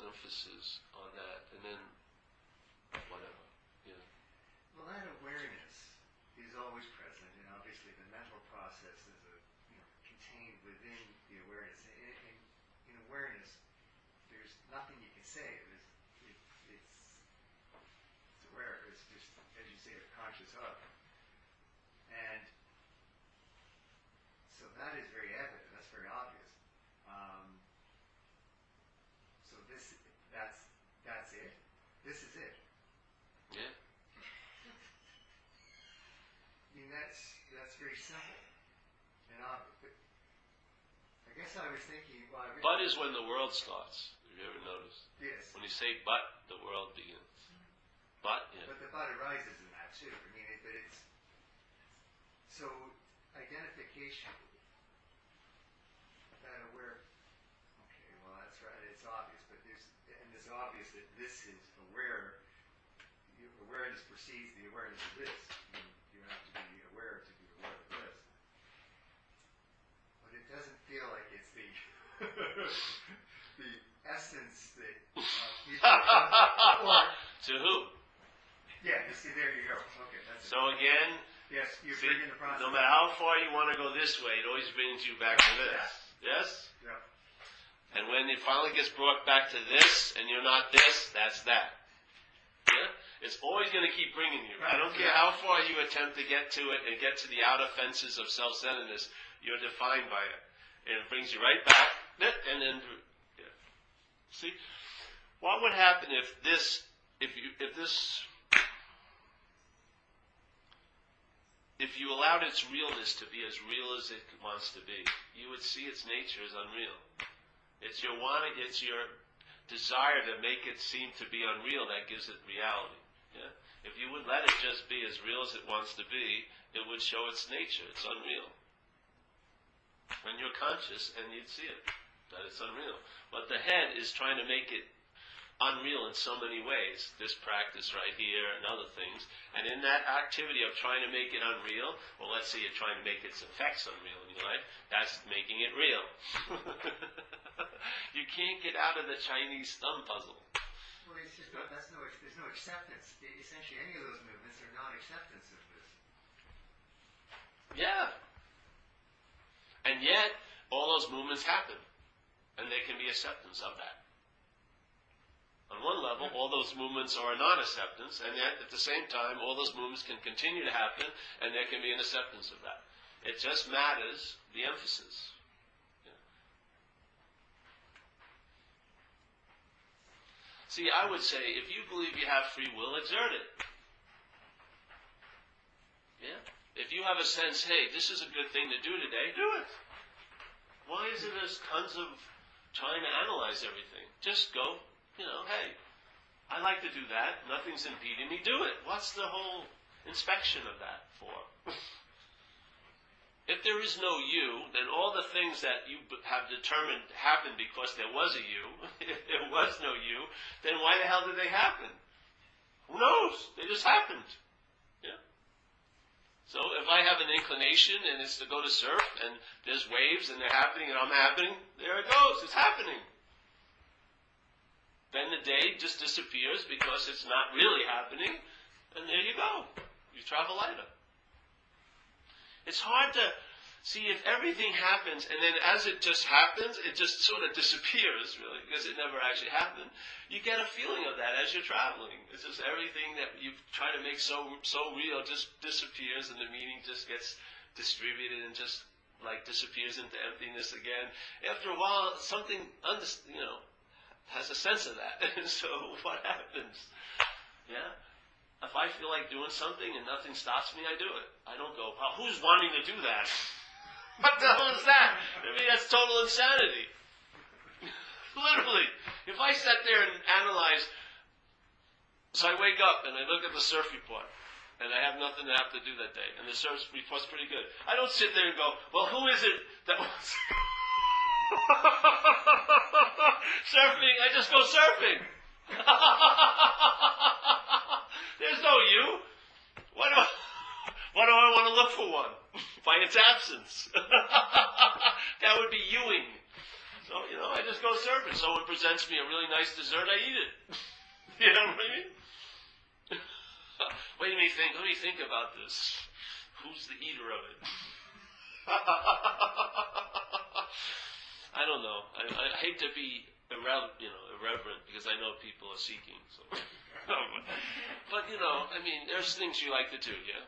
Emphasis on that, and then whatever. Yeah. Well, that awareness is always present, and obviously the mental process is contained within the awareness. In awareness, there's nothing you can say. It's state of conscious of. And so that is very evident. That's very obvious. So that's it. This is it. Yeah. I mean, that's very simple and obvious. But I guess I was thinking, well, But is when the world starts. Have you ever noticed? yes. When you say but, the world begins. But, yeah. But the but arises in that too. I mean, but it's so identification. That aware. Okay, well that's right. It's obvious, but it's obvious that this is aware. Awareness precedes the awareness of this. You have to be aware to be aware of this. But it doesn't feel like it's the the essence that. Or, To who? yeah, you see, there you go. Okay, that's it. So again, Yes, you're see, bringing the process. no matter how far you want to go this way, it always brings you back to this. Yes? Yeah. And when it finally gets brought back to this, and you're not this, that's that. Yeah? It's always going to keep bringing you. I don't care how far you attempt to get to it and get to the outer fences of self-centeredness, you're defined by it. And it brings you right back, and then, yeah. See? What would happen if you allowed its realness to be as real as it wants to be, you would see its nature as unreal. It's your desire to make it seem to be unreal that gives it reality. Yeah? If you would let it just be as real as it wants to be, it would show its nature. It's unreal. When you're conscious, and you'd see it, that it's unreal. But the head is trying to make it unreal in so many ways, this practice right here and other things. And in that activity of trying to make it unreal, well, let's say you're trying to make its effects unreal in your life, that's making it real. You can't get out of the Chinese thumb puzzle. Well, it's just there's no acceptance. Essentially, any of those movements are non-acceptance of this. Yeah. And yet, all those movements happen. And there can be acceptance of that. On one level, all those movements are a non-acceptance, and yet at the same time, all those movements can continue to happen, and there can be an acceptance of that. It just matters the emphasis. Yeah. See, I would say, if you believe you have free will, exert it. Yeah? If you have a sense, hey, this is a good thing to do today, do it. Why is it there's tons of trying to analyze everything? Just go. Hey, I like to do that. Nothing's impeding me. Do it. What's the whole inspection of that for? If there is no you, then all the things that you have determined happened because there was a you, if there was no you, then why the hell did they happen? Who knows? They just happened. Yeah. So if I have an inclination and it's to go to surf and there's waves and they're happening and I'm happening, there it goes. It's happening. Then the day just disappears because it's not really happening, and there you go. You travel lighter. It's hard to see if everything happens, and then as it just happens, it just sort of disappears, really, because it never actually happened. You get a feeling of that as you're traveling. It's just everything that you try to make so real just disappears, and the meaning just gets distributed and just like disappears into emptiness again. After a while, something has a sense of that. And so what happens? Yeah? If I feel like doing something and nothing stops me, I do it. I don't go, well, who's wanting to do that? What the hell is that? I mean, that's total insanity. Literally. If I sat there and analyze, so I wake up and I look at the surf report, and I have nothing to have to do that day, and the surf report's pretty good. I don't sit there and go, well, who is it that was... surfing, I just go surfing. There's no you. What do I want to look for one? By its absence. That would be youing. So, I just go surfing. Someone presents me a really nice dessert, I eat it. You know what I mean? Let me think about this. Who's the eater of it? I don't know. I hate to be irreverent because I know people are seeking. So, but I mean, there's things you like to do, yeah.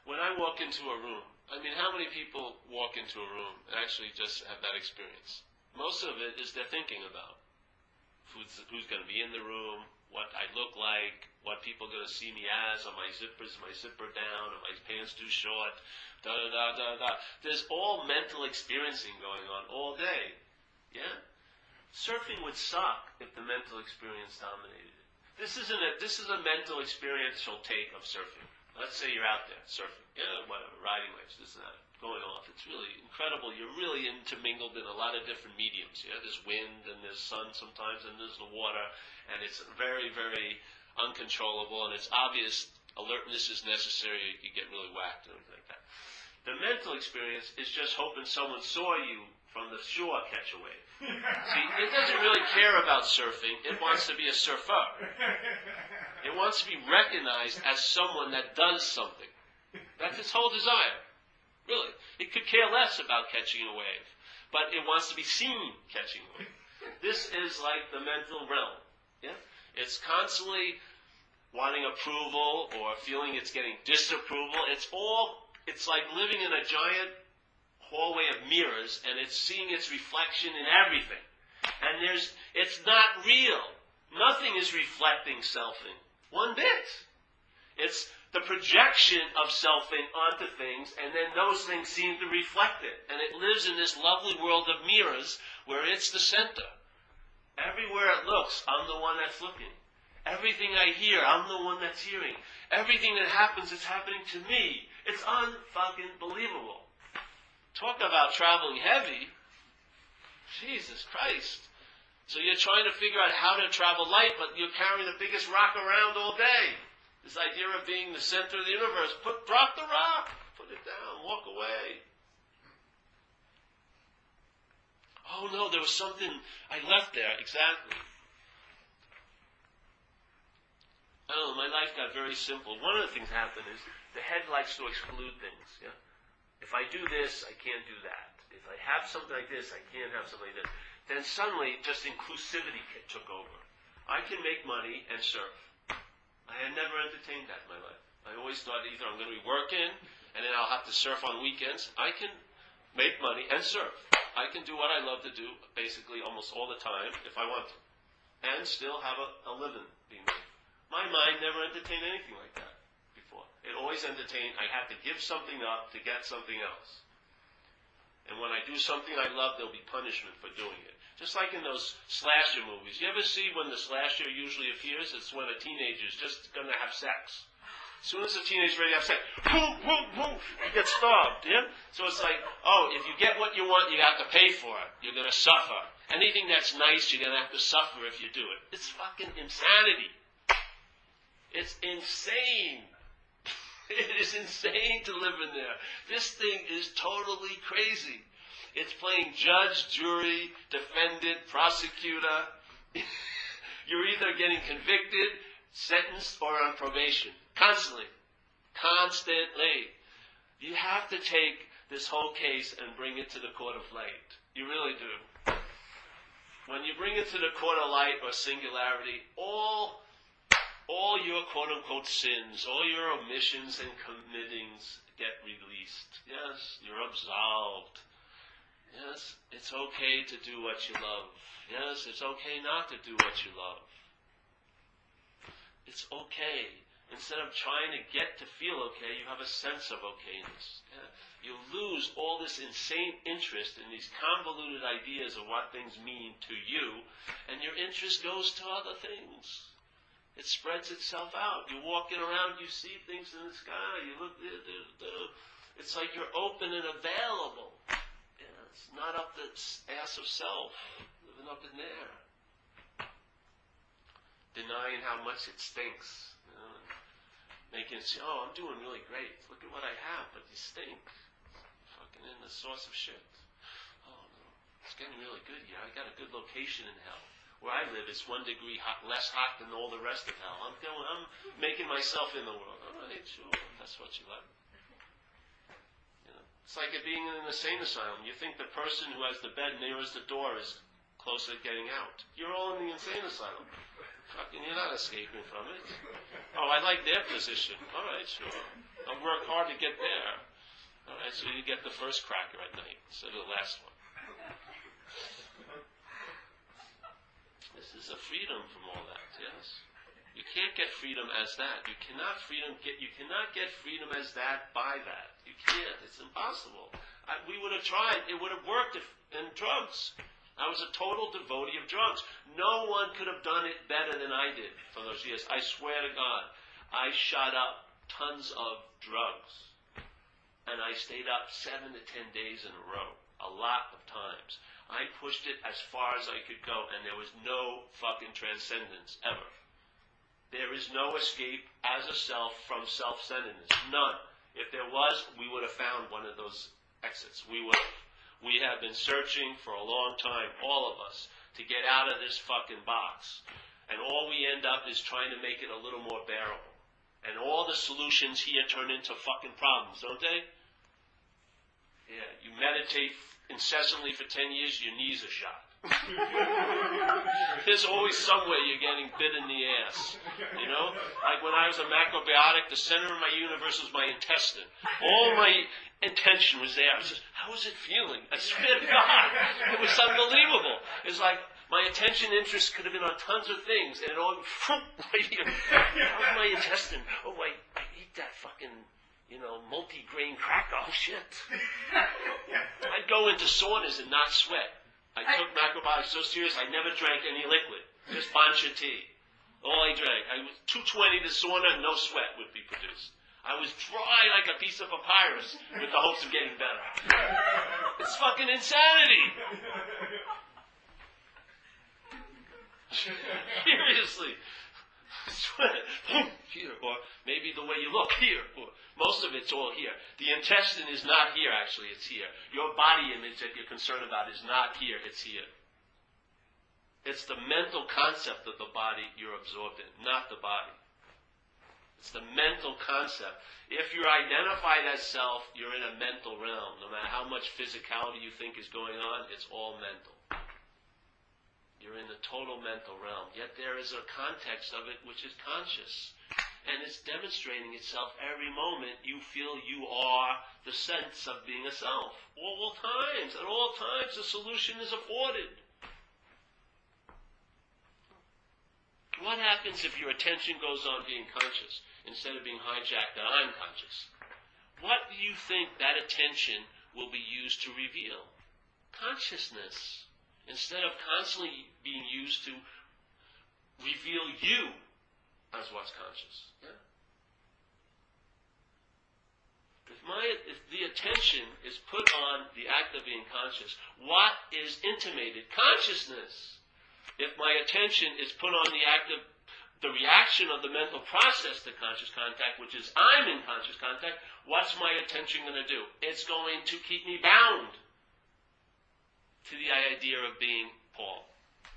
When I walk into a room, I mean, how many people walk into a room and actually just have that experience? Most of it is they're thinking about who's going to be in the room, what I look like, what people are going to see me as, are my zipper down, are my pants too short, da-da-da-da-da. There's all mental experiencing going on all day, yeah? Surfing would suck if the mental experience dominated it. This is a mental experiential take of surfing. Let's say you're out there surfing, whatever, riding waves, this and that, going off. It's really incredible. You're really intermingled in a lot of different mediums. Yeah, there's wind and there's sun sometimes, and there's the water, and it's very, very uncontrollable, and it's obvious alertness is necessary. You get really whacked and everything like that. The mental experience is just hoping someone saw you from the shore catch a wave. See, it doesn't really care about surfing. It wants to be a surfer. It wants to be recognized as someone that does something. That's its whole desire. Really. It could care less about catching a wave, but it wants to be seen catching a wave. This is like the mental realm. Yeah? It's constantly wanting approval or feeling it's getting disapproval. It's like living in a giant hallway of mirrors, and it's seeing its reflection in everything. And it's not real. Nothing is reflecting selfing. One bit. It's the projection of selfing onto things, and then those things seem to reflect it. And it lives in this lovely world of mirrors where it's the center. Everywhere it looks, I'm the one that's looking. Everything I hear, I'm the one that's hearing. Everything that happens is happening to me. It's unfucking believable. Talk about traveling heavy. Jesus Christ. So you're trying to figure out how to travel light, but you're carrying the biggest rock around all day. This idea of being the center of the universe. Drop the rock. Put it down. Walk away. Oh no, there was something I left there. Exactly. I don't know, my life got very simple. One of the things that happened is the head likes to exclude things. Yeah? If I do this, I can't do that. If I have something like this, I can't have something like this. Then suddenly, just inclusivity took over. I can make money and surf. I had never entertained that in my life. I always thought either I'm going to be working, and then I'll have to surf on weekends. I can make money and surf. I can do what I love to do, basically almost all the time, if I want to. And still have a living being made. My mind never entertained anything like that before. It always entertained, I have to give something up to get something else. And when I do something I love, there'll be punishment for doing it. Just like in those slasher movies. You ever see when the slasher usually appears? It's when a teenager's just going to have sex. As soon as the teenager's ready to have sex, boom, boom, boom, he gets starved. Yeah? So it's like, oh, if you get what you want, you have to pay for it. You're going to suffer. Anything that's nice, you're going to have to suffer if you do it. It's fucking insanity. It's insane. It is insane to live in there. This thing is totally crazy. It's playing judge, jury, defendant, prosecutor. You're either getting convicted, sentenced, or on probation. Constantly. Constantly. You have to take this whole case and bring it to the court of light. You really do. When you bring it to the court of light or singularity, all your quote-unquote sins, all your omissions and committings get released. Yes, you're absolved. Yes, it's okay to do what you love. Yes, it's okay not to do what you love. It's okay. Instead of trying to get to feel okay, you have a sense of okayness. Yeah? You lose all this insane interest in these convoluted ideas of what things mean to you, and your interest goes to other things. It spreads itself out. You're walking around, you see things in the sky, you look, it's like you're open and available. Yeah, it's not up the ass of self, living up in there. Denying how much it stinks. You know, making it say, oh, I'm doing really great. Look at what I have, but you stink. Fucking in the source of shit. Oh, no. It's getting really good here. I got a good location in hell. Where I live, it's 1 degree less hot than all the rest of hell. I'm making myself in the world. All right, sure, that's what you like. You know, It's like it being in an insane asylum. You think the person who has the bed nearest the door is closer to getting out. You're all in the insane asylum. Fucking, you're not escaping from it. Oh, I like their position. All right, sure. I'll work hard to get there. All right, so you get the first cracker at night instead of the last one. This is a freedom from all that, yes? You can't get freedom as that. You cannot get freedom as that by that. You can't. It's impossible. We would have tried. It would have worked in drugs. I was a total devotee of drugs. No one could have done it better than I did for those years. I swear to God, I shot up tons of drugs. And I stayed up 7 to 10 days in a row. A lot of times. I pushed it as far as I could go, and there was no fucking transcendence ever. There is no escape as a self from self-centeredness. None. If there was, we would have found one of those exits. We would have. We have been searching for a long time, all of us, to get out of this fucking box. And all we end up is trying to make it a little more bearable. And all the solutions here turn into fucking problems, don't they? Yeah, you meditate incessantly for 10 years, your knees are shot. There's always somewhere you're getting bit in the ass. You know? Like when I was a macrobiotic, the center of my universe was my intestine. All my intention was there. I was just, how was it feeling? I swear to God. It was unbelievable. It's like my attention interest could have been on tons of things, and it all right here. How's my intestine? Oh, I eat that fucking, multi-grain cracker. Oh, shit. I'd go into saunas and not sweat. I took macrobiotics so serious, I never drank any liquid. Just bancha tea. All I drank. I was 220 to sauna, no sweat would be produced. I was dry like a piece of papyrus with the hopes of getting better. It's fucking insanity. Seriously. Sweat. Here, or maybe the way you look here. Or most of it's all here. The intestine is not here, actually, it's here. Your body image that you're concerned about is not here, it's here. It's the mental concept of the body you're absorbed in, not the body. It's the mental concept. If you're identified as self, you're in a mental realm. No matter how much physicality you think is going on, it's all mental. You're in the total mental realm. Yet there is a context of it which is conscious. And it's demonstrating itself every moment. You feel you are the sense of being a self. All times. At all times the solution is afforded. What happens if your attention goes on being conscious instead of being hijacked and I'm conscious? What do you think that attention will be used to reveal? Consciousness. Instead of constantly being used to reveal you as what's conscious. Yeah? If the attention is put on the act of being conscious, what is intimated? Consciousness. If my attention is put on the reaction of the mental process to conscious contact, which is I'm in conscious contact, what's my attention going to do? It's going to keep me bound to the idea of being Paul.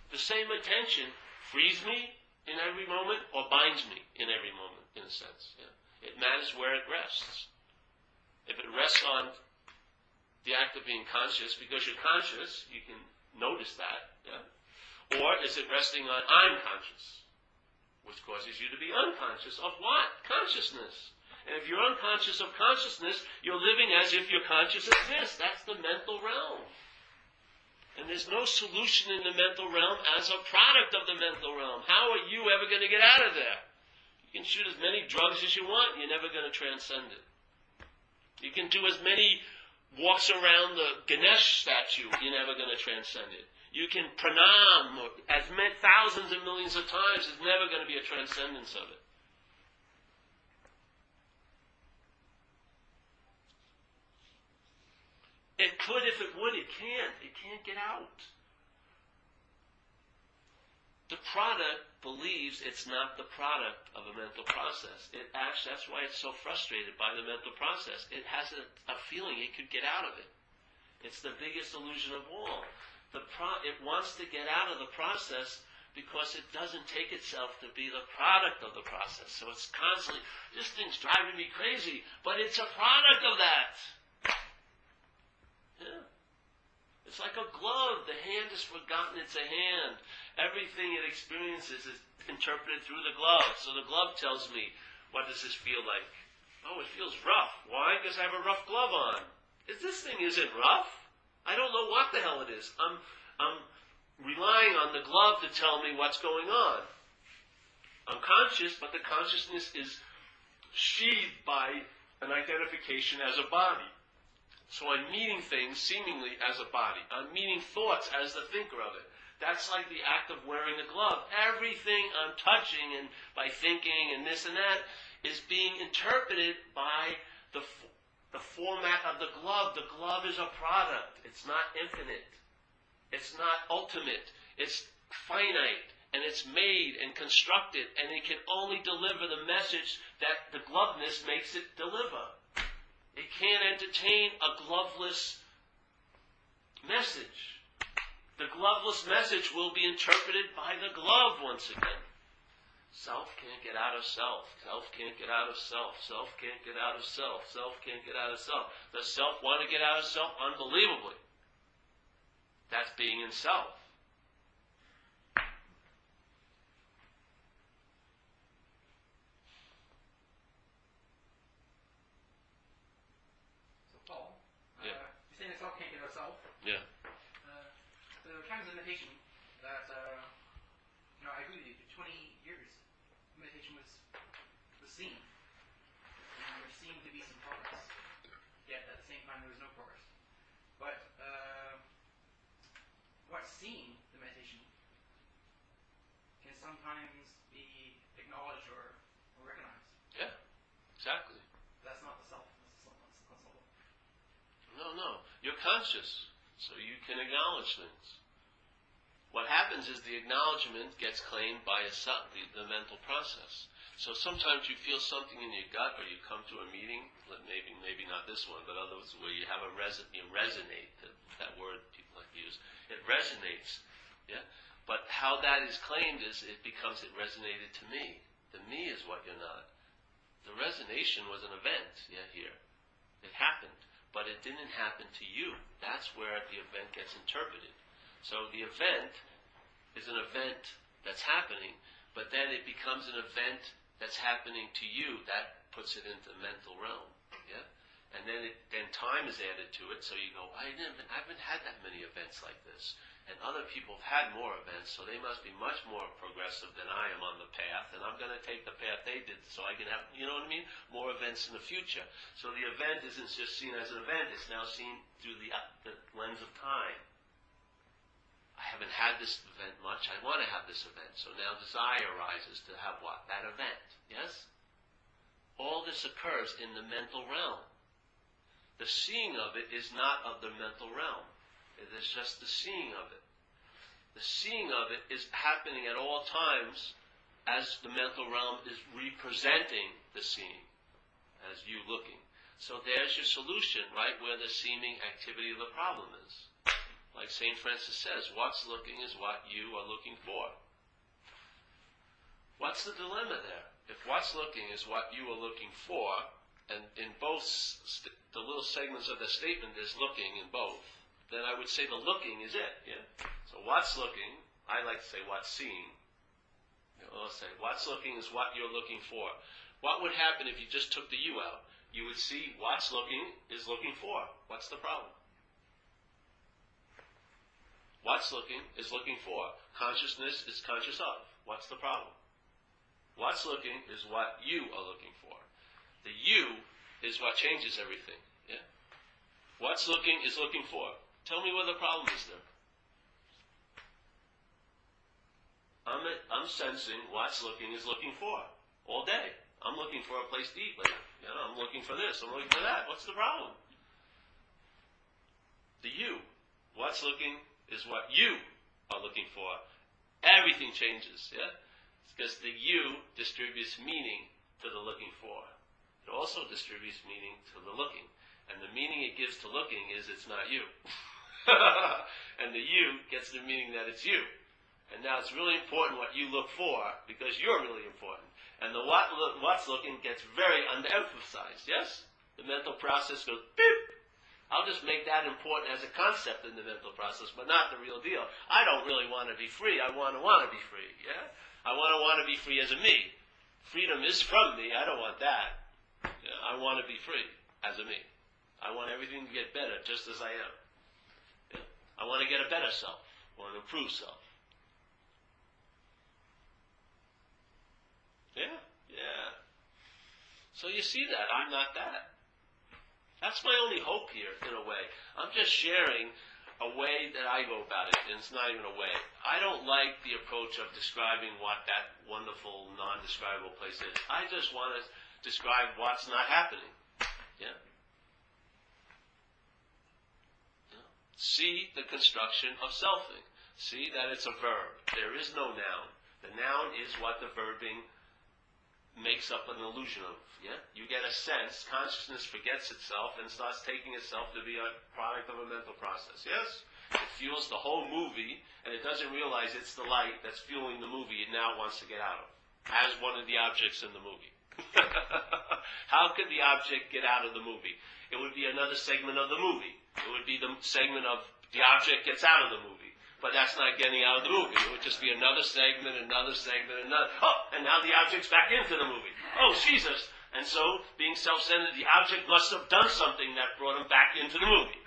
The same attention frees me in every moment or binds me in every moment, in a sense. Yeah. It matters where it rests. If it rests on the act of being conscious, because you're conscious, you can notice that. Yeah. Or is it resting on I'm conscious, which causes you to be unconscious of what? Consciousness. And if you're unconscious of consciousness, you're living as if your conscious exists. That's the mental realm. And there's no solution in the mental realm as a product of the mental realm. How are you ever going to get out of there? You can shoot as many drugs as you want, you're never going to transcend it. You can do as many walks around the Ganesh statue, you're never going to transcend it. You can pranam as many thousands and millions of times, there's never going to be a transcendence of it. It could if it would, it can't. It can't get out. The product believes it's not the product of a mental process. It acts, that's why it's so frustrated by the mental process. It has a feeling it could get out of it. It's the biggest illusion of all. It wants to get out of the process because it doesn't take itself to be the product of the process. So it's constantly, this thing's driving me crazy, but it's a product of that. It's like a glove. The hand is forgotten. It's a hand. Everything it experiences is interpreted through the glove. So the glove tells me, what does this feel like? Oh, it feels rough. Why? Because I have a rough glove on. This thing isn't rough. I don't know what the hell it is. I'm relying on the glove to tell me what's going on. I'm conscious, but the consciousness is sheathed by an identification as a body. So I'm meeting things seemingly as a body. I'm meeting thoughts as the thinker of it. That's like the act of wearing the glove. Everything I'm touching and by thinking and this and that is being interpreted by the format of the glove. The glove is a product. It's not infinite. It's not ultimate. It's finite. And it's made and constructed. And it can only deliver the message that the gloveness makes it deliver. It can't entertain a gloveless message. The gloveless message will be interpreted by the glove once again. Self can't get out of self. Self can't get out of self. Self can't get out of self. Self can't get out of self. Does self want to get out of self? Unbelievably. That's being in self. So Paul, Yeah. you're saying that self can't get out of self. Yeah. The kinds of meditation that, I agree with you, for 20 years, meditation was seen. And there seemed to be some progress. Yet at the same time, there was no progress. But what's seen, the meditation, can sometimes be acknowledged or recognized. Yeah. Exactly. That's not the self. That's the soul. No. You're conscious, so you can acknowledge things. What happens is the acknowledgement gets claimed by the mental process. So sometimes you feel something in your gut, or you come to a meeting, maybe not this one, but others where you have you resonate, that word people like to use. It resonates, yeah? But how that is claimed is it resonated to me. The me is what you're not. The resonation was an event, here. It happened, but it didn't happen to you. That's where the event gets interpreted. So the event is an event that's happening, but then it becomes an event that's happening to you. That puts it into the mental realm, yeah? And then time is added to it, so you go, I haven't had that many events like this. And other people have had more events, so they must be much more progressive than I am on the path, and I'm going to take the path they did so I can have, more events in the future. So the event isn't just seen as an event, it's now seen through the lens of time. I haven't had this event much, I want to have this event. So now desire arises to have what? That event, yes? All this occurs in the mental realm. The seeing of it is not of the mental realm. It is just the seeing of it. The seeing of it is happening at all times as the mental realm is representing the seeing, as you looking. So there's your solution, right where the seeming activity of the problem is. Like St. Francis says, what's looking is what you are looking for. What's the dilemma there? If what's looking is what you are looking for, and in both the little segments of the statement there's looking in both, then I would say the looking is it. Yeah? So what's looking, I like to say what's seeing. I'll say what's looking is what you're looking for. What would happen if you just took the you out? You would see what's looking is looking for. What's the problem? What's looking is looking for. Consciousness is conscious of. What's the problem? What's looking is what you are looking for. The you is what changes everything. Yeah? What's looking is looking for. Tell me where the problem is there. I'm sensing what's looking is looking for all day. I'm looking for a place to eat later. I'm looking for this. I'm looking for that. What's the problem? The you. What's looking is what you are looking for. Everything changes, yeah? It's because the you distributes meaning to the looking for. It also distributes meaning to the looking. And the meaning it gives to looking is it's not you. And the you gets the meaning that it's you. And now it's really important what you look for, because you're really important. And the what's looking gets very underemphasized, yes? The mental process goes beep. I'll just make that important as a concept in the mental process, but not the real deal. I don't really want to be free. I want to be free. Yeah, I want to be free as a me. Freedom is from me. I don't want that. Yeah? I want to be free as a me. I want everything to get better, just as I am. Yeah? I want to get a better self, or an improved self. Yeah, yeah. So you see that I'm not that. That's my only hope here, in a way. I'm just sharing a way that I go about it, and it's not even a way. I don't like the approach of describing what that wonderful, non-describable place is. I just want to describe what's not happening. Yeah. See the construction of selfing. See that it's a verb. There is no noun. The noun is what the verbing makes up an illusion of. Yeah? You get a sense, consciousness forgets itself and starts taking itself to be a product of a mental process. Yes? It fuels the whole movie, and it doesn't realize it's the light that's fueling the movie it now wants to get out of, as one of the objects in the movie. How could the object get out of the movie? It would be another segment of the movie. It would be the segment of the object gets out of the movie. But that's not getting out of the movie. It would just be another segment, another. Oh, and now the object's back into the movie. Oh, Jesus. And so, being self-centered, the object must have done something that brought him back into the movie.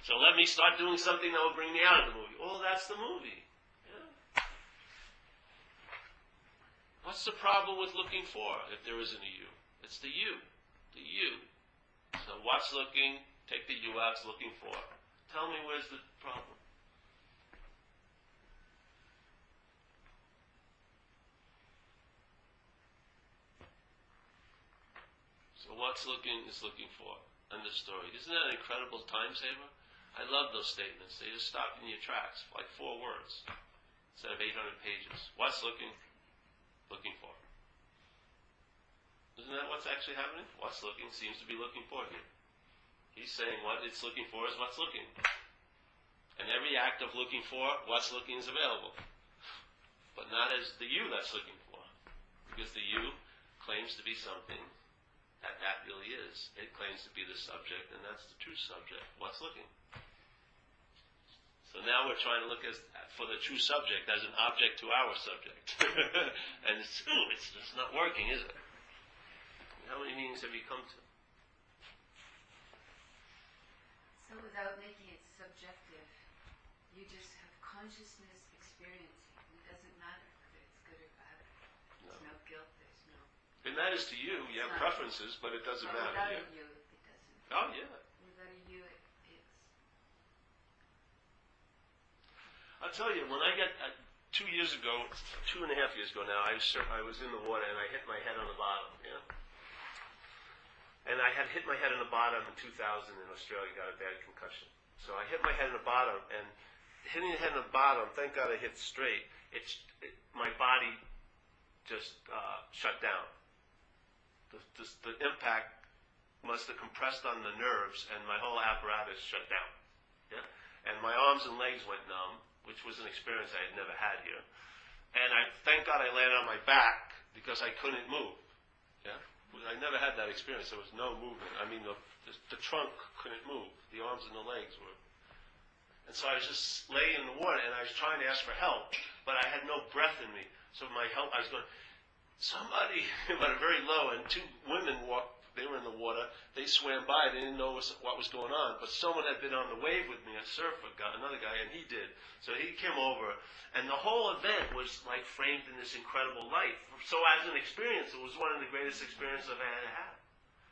So let me start doing something that will bring me out of the movie. Oh, that's the movie. Yeah. What's the problem with looking for if there isn't a you? It's the you. The you. So what's looking? Take the you out, it's looking for. Tell me where's the problem. So what's looking is looking for. End of story. Isn't that an incredible time saver? I love those statements. They just stop in your tracks, like 4 words instead of 800 pages. What's looking? Looking for. Isn't that what's actually happening? What's looking seems to be looking for here. He's saying what it's looking for is what's looking. And every act of looking for, what's looking is available. But not as the you that's looking for. Because the you claims to be something that really is. It claims to be the subject, and that's the true subject. What's looking? So now we're trying to look for the true subject as an object to our subject. And it's just not working, is it? How many meanings have you come to? So without making it subjective, you just have consciousness experiencing. It doesn't matter whether it's good or bad. There's no guilt, there's no... It matters to you. You have preferences, but it doesn't matter to Without you. a you, it doesn't. Oh, yeah. Without a you, it is. I'll tell you, when I got 2 years ago, 2.5 years ago now, I was in the water and I hit my head on the bottom. Yeah. And I had hit my head on the bottom in 2000 in Australia, got a bad concussion. So I hit my head on the bottom, and hitting the head on the bottom, thank God I hit straight. My body just shut down. The impact must have compressed on the nerves, and my whole apparatus shut down. Yeah? And my arms and legs went numb, which was an experience I had never had here. And thank God I landed on my back because I couldn't move. Yeah? I never had that experience. There was no movement. I mean, the trunk couldn't move. The arms and the legs were. And so I was just laying in the water, and I was trying to ask for help, but I had no breath in me. So I was going, somebody, but very low, and 2 women walked. They were in the water. They swam by. They didn't know what was going on. But someone had been on the wave with me, a surfer guy, another guy, and he did. So he came over. And the whole event was like framed in this incredible light. So as an experience, it was one of the greatest experiences I've ever had.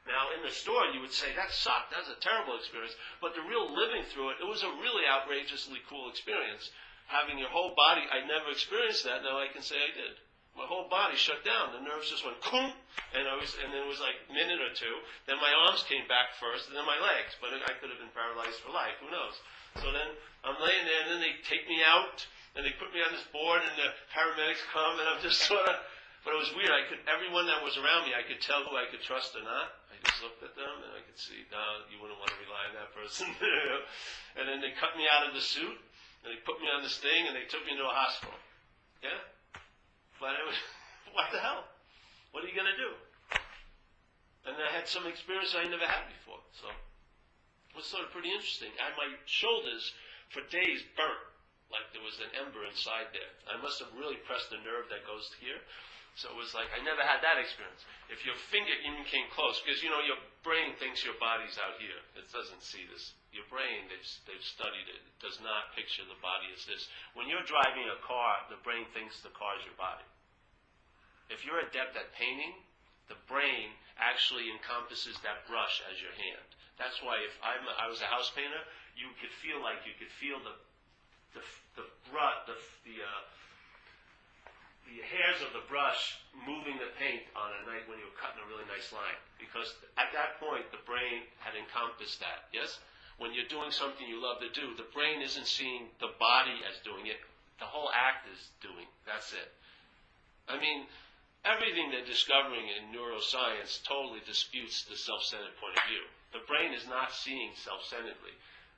Now, in the store, you would say, that sucked. That's a terrible experience. But the real living through it, it was a really outrageously cool experience. Having your whole body, I never experienced that. Now I can say I did. My whole body shut down. The nerves just went boom, and then it was like a minute or 2. Then my arms came back first, and then my legs. But I could have been paralyzed for life. Who knows? So then I'm laying there, and then they take me out, and they put me on this board, and the paramedics come, and I'm just sort of. But it was weird. Everyone that was around me, I could tell who I could trust or not. I just looked at them, and I could see, no, you wouldn't want to rely on that person. And then they cut me out of the suit, and they put me on this thing, and they took me to a hospital. Yeah. But it was, what the hell? What are you going to do? And I had some experience I never had before. So, was sort of pretty interesting. And my shoulders, for days, burnt, like there was an ember inside there. I must have really pressed the nerve that goes here. So it was like, I never had that experience. If your finger even came close, because, you know, your brain thinks your body's out here. It doesn't see this. Your brain, they've studied it. It does not picture the body as this. When you're driving a car, the brain thinks the car is your body. If you're adept at painting, the brain actually encompasses that brush as your hand. That's why if I was a house painter, you could feel the hairs of the brush moving the paint on a night when you were cutting a really nice line. Because at that point, the brain had encompassed that, yes? When you're doing something you love to do, the brain isn't seeing the body as doing it. The whole act is doing. That's it. I mean, everything they're discovering in neuroscience totally disputes the self-centered point of view. The brain is not seeing self-centeredly.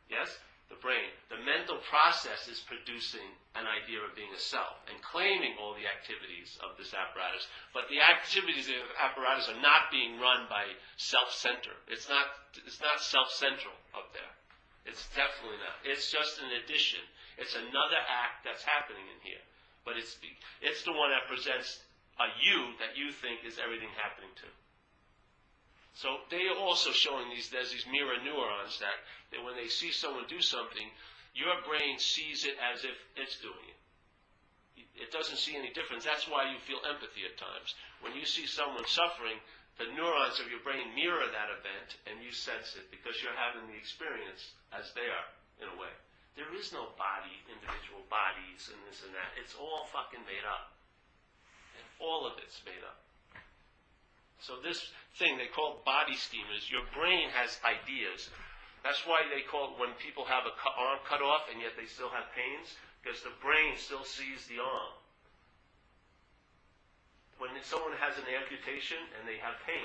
Yes? The brain. The mental process is producing an idea of being a self and claiming all the activities of this apparatus. But the activities of the apparatus are not being run by self-center. It's not self-central up there. It's definitely not. It's just an addition. It's another act that's happening in here. But it's the one that presents a you that you think is everything happening to. So they are also showing there's these mirror neurons that when they see someone do something, your brain sees it as if it's doing it. It doesn't see any difference. That's why you feel empathy at times. When you see someone suffering, the neurons of your brain mirror that event and you sense it because you're having the experience as they are, in a way. There is no body, individual bodies and this and that. It's all fucking made up. And all of it's made up. So this thing they call body schemas, your brain has ideas. That's why they call it when people have an arm cut off and yet they still have pains, because the brain still sees the arm. When someone has an amputation and they have pain,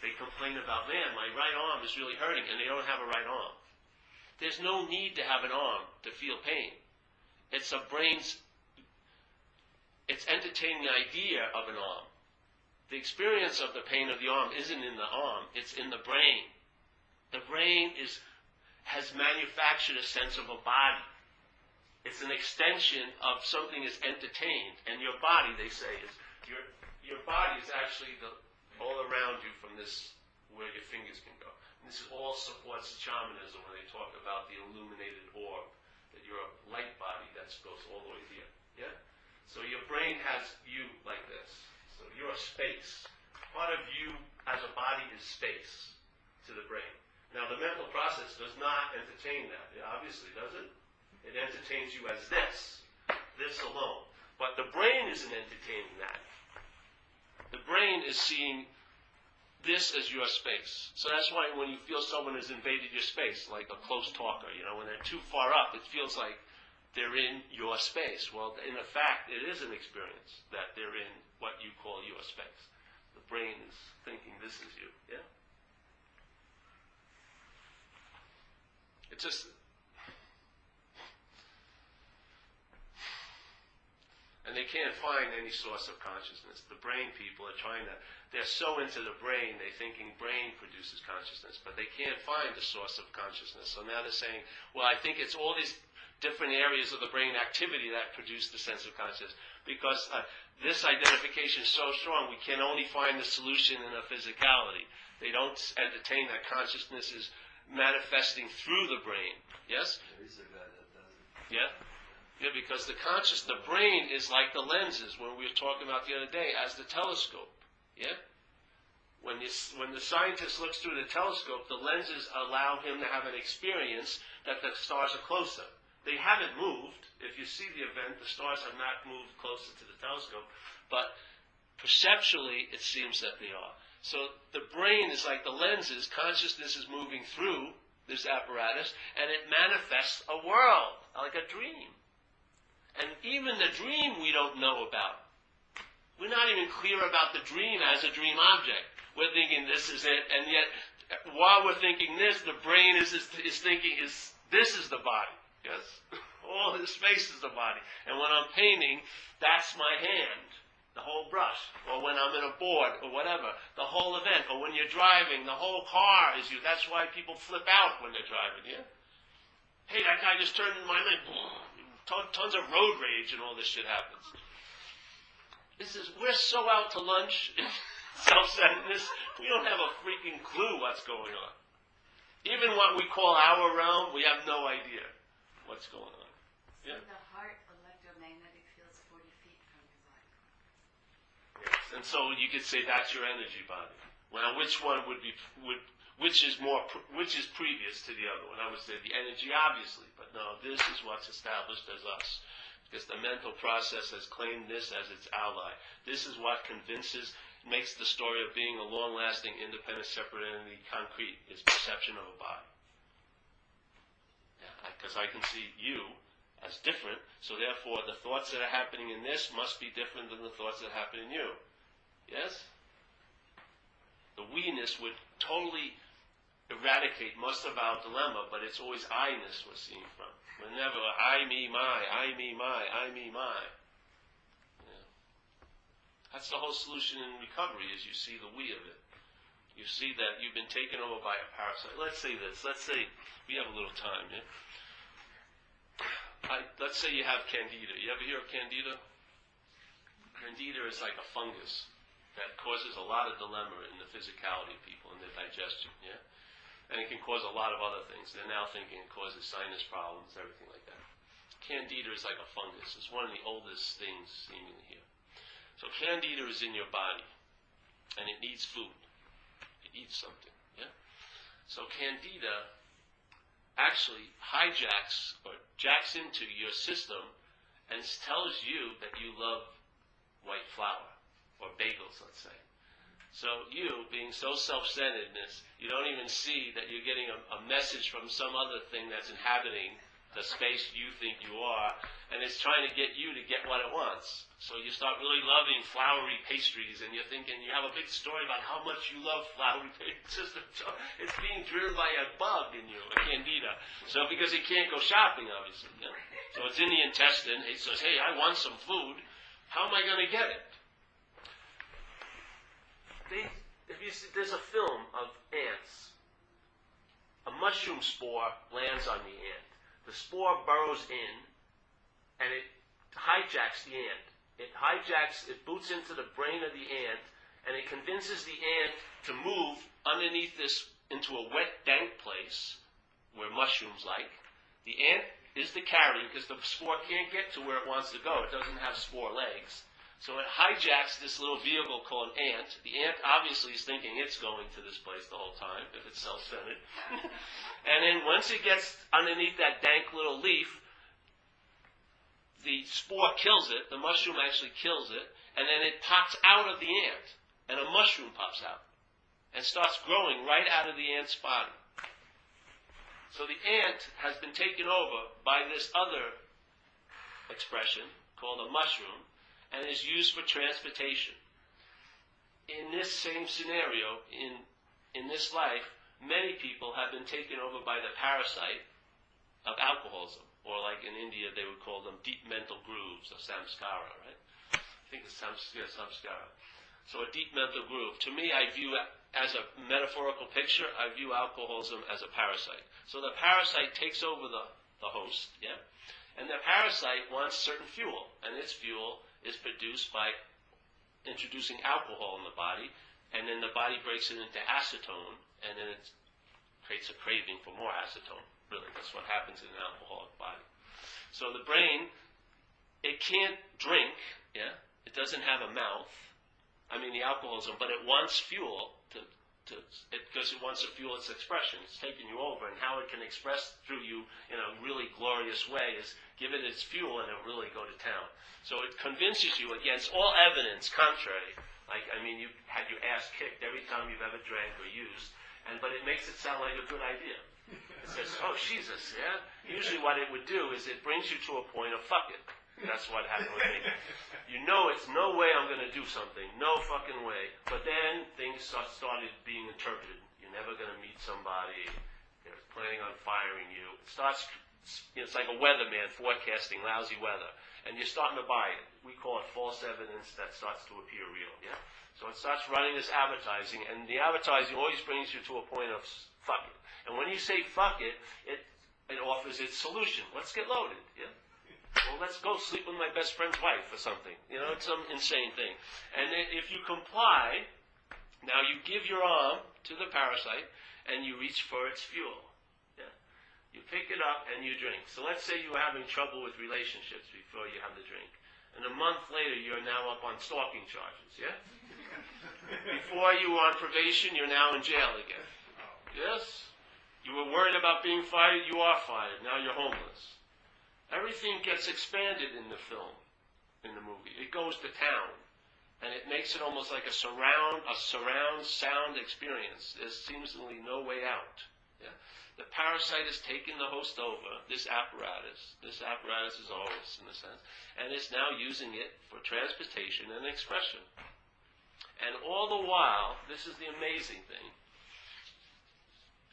they complain about, man, my right arm is really hurting, and they don't have a right arm. There's no need to have an arm to feel pain. It's entertaining the idea of an arm. The experience of the pain of the arm isn't in the arm, it's in the brain. The brain has manufactured a sense of a body. It's an extension of something that's entertained. And your body, they say, is your body is actually all around you from this, where your fingers can go. And this all supports shamanism when they talk about the illuminated orb, that you're a light body that goes all the way here. Yeah? So your brain has you like this. So you're a space. Part of you as a body is space to the brain. Now the mental process does not entertain that. It obviously does it. It entertains you as this alone. But the brain isn't entertaining that. The brain is seeing this as your space. So that's why when you feel someone has invaded your space, like a close talker, when they're too far up, it feels like they're in your space. Well, in fact, it is an experience that they're in what you call your space. The brain is thinking this is you. Yeah? It's just... And they can't find any source of consciousness. The brain people are they're so into the brain, they're thinking brain produces consciousness, but they can't find the source of consciousness. So now they're saying, well, I think it's all these different areas of the brain activity that produce the sense of consciousness. Because this identification is so strong, we can only find the solution in a physicality. They don't entertain that consciousness is manifesting through the brain. Yes? There is a guy that does it. Yeah? Yeah, because the brain is like the lenses, when we were talking about the other day, as the telescope. Yeah? When the scientist looks through the telescope, the lenses allow him to have an experience that the stars are closer. They haven't moved. If you see the event, the stars have not moved closer to the telescope. But perceptually, it seems that they are. So the brain is like the lenses. Consciousness is moving through this apparatus, and it manifests a world, like a dream. And even the dream we don't know about. We're not even clear about the dream as a dream object. We're thinking this is it, and yet while we're thinking this, the brain is thinking this is the body. Yes? All his space is the body. And when I'm painting, that's my hand. the whole brush, or when I'm in a board, or whatever, the whole event, or when you're driving, the whole car is you. That's why people flip out when they're driving, yeah? Hey, that guy just turned in my lane. Tons of road rage and all this shit happens. We're so out to lunch, self-centeredness, we don't have a freaking clue what's going on. Even what we call our realm, we have no idea what's going on. So Yeah? the heart electromagnetic field's 40 feet from your body. Yes. And so you could say that's your energy body. Now, which one which is previous to the other one? I would say the energy, obviously, but no, this is what's established as us. Because the mental process has claimed this as its ally. This is what makes the story of being a long-lasting, independent, separate entity concrete, is perception of a body. Because I can see you as different, so therefore the thoughts that are happening in this must be different than the thoughts that happen in you. Yes? The we-ness would totally eradicate most of our dilemma, but it's always I-ness we're seeing from. Whenever I, me, my, I, me, my, I, me, my. Yeah. That's the whole solution in recovery, is you see the we of it. You see that you've been taken over by a parasite. Let's say this. Let's say we have a little time, yeah? Let's say you have candida. You ever hear of candida? Candida is like a fungus that causes a lot of dilemma in the physicality of people, in their digestion, yeah? And it can cause a lot of other things. They're now thinking it causes sinus problems, everything like that. Candida is like a fungus. It's one of the oldest things seemingly here. So candida is in your body, and it needs food. It eats something, yeah? So candida actually hijacks or jacks into your system and tells you that you love white flour, or bagels, let's say. So you, being so self-centeredness, you don't even see that you're getting a message from some other thing that's inhabiting the space you think you are, and it's trying to get you to get what it wants. So you start really loving floury pastries, and you're thinking, you have a big story about how much you love floury pastries. It's being driven by a bug in you, a candida. So because it can't go shopping, obviously. Yeah? So it's in the intestine. It says, hey, I want some food. How am I going to get it? There's a film of ants. A mushroom spore lands on the ant. The spore burrows in, and it hijacks the ant. It boots into the brain of the ant, and it convinces the ant to move underneath this into a wet, dank place where mushrooms like. The ant is the carrier because the spore can't get to where it wants to go. It doesn't have spore legs. So it hijacks this little vehicle called ant. The ant obviously is thinking it's going to this place the whole time, if it's self-centered. And then once it gets underneath that dank little leaf, the spore kills it, the mushroom actually kills it, and then it pops out of the ant, and a mushroom pops out, and starts growing right out of the ant's body. So the ant has been taken over by this other expression, called a mushroom, and is used for transportation. In this same scenario, in this life, many people have been taken over by the parasite of alcoholism, or like in India they would call them deep mental grooves, or samskara, right? I think it's samskara. So a deep mental groove. To me, I view it as a metaphorical picture, I view alcoholism as a parasite. So the parasite takes over the host, yeah? And the parasite wants certain fuel, and its fuel is produced by introducing alcohol in the body, and then the body breaks it into acetone, and then it creates a craving for more acetone. Really, that's what happens in an alcoholic body. So the brain, it can't drink, yeah? It doesn't have a mouth. I mean the alcoholism, but it wants fuel because it wants to fuel its expression. It's taking you over, and how it can express through you in a really glorious way is give it its fuel and it'll really go to town. So it convinces you against all evidence contrary. Like, I mean, you had your ass kicked every time you've ever drank or used, but it makes it sound like a good idea. It says, oh, Jesus, yeah? Usually what it would do is it brings you to a point of fuck it. That's what happened with me. You know it's no way I'm going to do something. No fucking way. But then things started being interpreted. You're never going to meet somebody. They're planning on firing you. It's like a weatherman forecasting lousy weather. and you're starting to buy it. We call it false evidence that starts to appear real. Yeah. So it starts running this advertising, and the advertising always brings you to a point of fuck it. And when you say fuck it, it offers its solution. Let's get loaded. Yeah. Well, let's go sleep with my best friend's wife or something. You know, it's some insane thing. And if you comply, now you give your arm to the parasite and you reach for its fuel. Yeah. You pick it up and you drink. So let's say you were having trouble with relationships before you have the drink. And a month later, you're now up on stalking charges. Yeah. Before you were on probation, you're now in jail again. Yes. You were worried about being fired. You are fired. Now you're homeless. Everything gets expanded in the film, in the movie. It goes to town, and it makes it almost like a surround sound experience. There's seemingly no way out. Yeah? The parasite has taken the host over, this apparatus. This apparatus is ours, in a sense, and it's now using it for transportation and expression. And all the while, this is the amazing thing,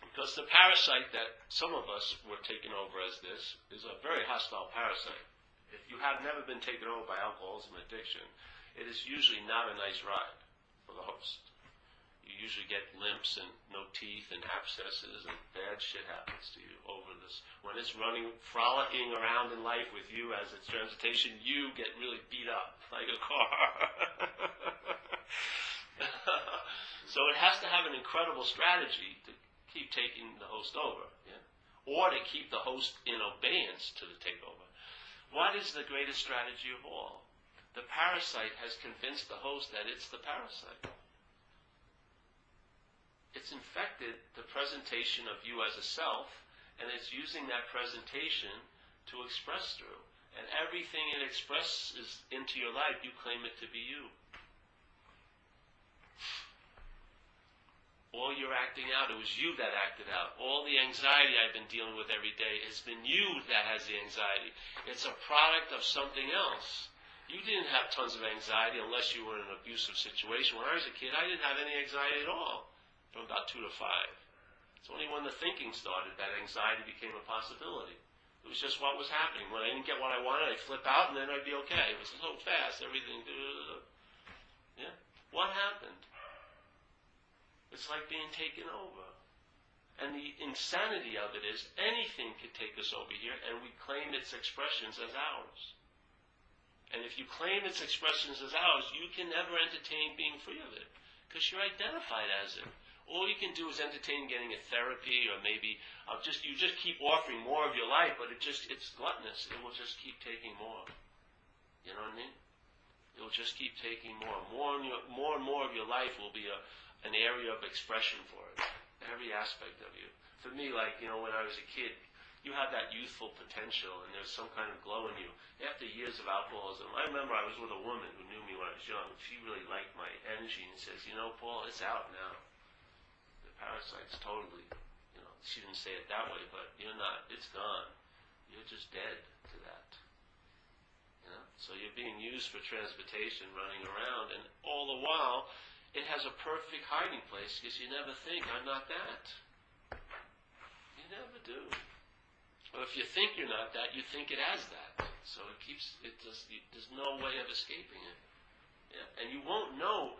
because the parasite that some of us were taken over as this is a very hostile parasite. If you have never been taken over by alcoholism addiction, it is usually not a nice ride for the host. You usually get limps and no teeth and abscesses, and bad shit happens to you over this. When it's frolicking around in life with you as its transportation, you get really beat up like a car. So it has to have an incredible strategy to keep taking the host over, yeah? Or to keep the host in obedience to the takeover. What is the greatest strategy of all? The parasite has convinced the host that it's the parasite. It's infected the presentation of you as a self, and it's using that presentation to express through. And everything it expresses into your life, you claim it to be you. All you're acting out, it was you that acted out. All the anxiety I've been dealing with every day, it's been you that has the anxiety. It's a product of something else. You didn't have tons of anxiety unless you were in an abusive situation. When I was a kid, I didn't have any anxiety at all, from about 2 to 5. It's only when the thinking started that anxiety became a possibility. It was just what was happening. When I didn't get what I wanted, I'd flip out and then I'd be okay. It was so fast, everything. Yeah. What happened? It's like being taken over. And the insanity of it is anything could take us over here, and we claim its expressions as ours. And if you claim its expressions as ours, you can never entertain being free of it, because you're identified as it. All you can do is entertain getting a therapy, or maybe you just keep offering more of your life, but it's gluttonous. It will just keep taking more. You know what I mean? It will just keep taking more. More and more of your life will be an area of expression for it. Every aspect of you. For me, like, when I was a kid, you have that youthful potential and there's some kind of glow in you. After years of alcoholism, I remember I was with a woman who knew me when I was young. She really liked my energy and says, Paul, it's out now. The parasite's totally, she didn't say it that way, but you're not, it's gone. You're just dead to that. So you're being used for transportation, running around, and all the while, it has a perfect hiding place because you never think, I'm not that. You never do. Or if you think you're not that, you think it has that. So there's no way of escaping it. Yeah. And you won't know.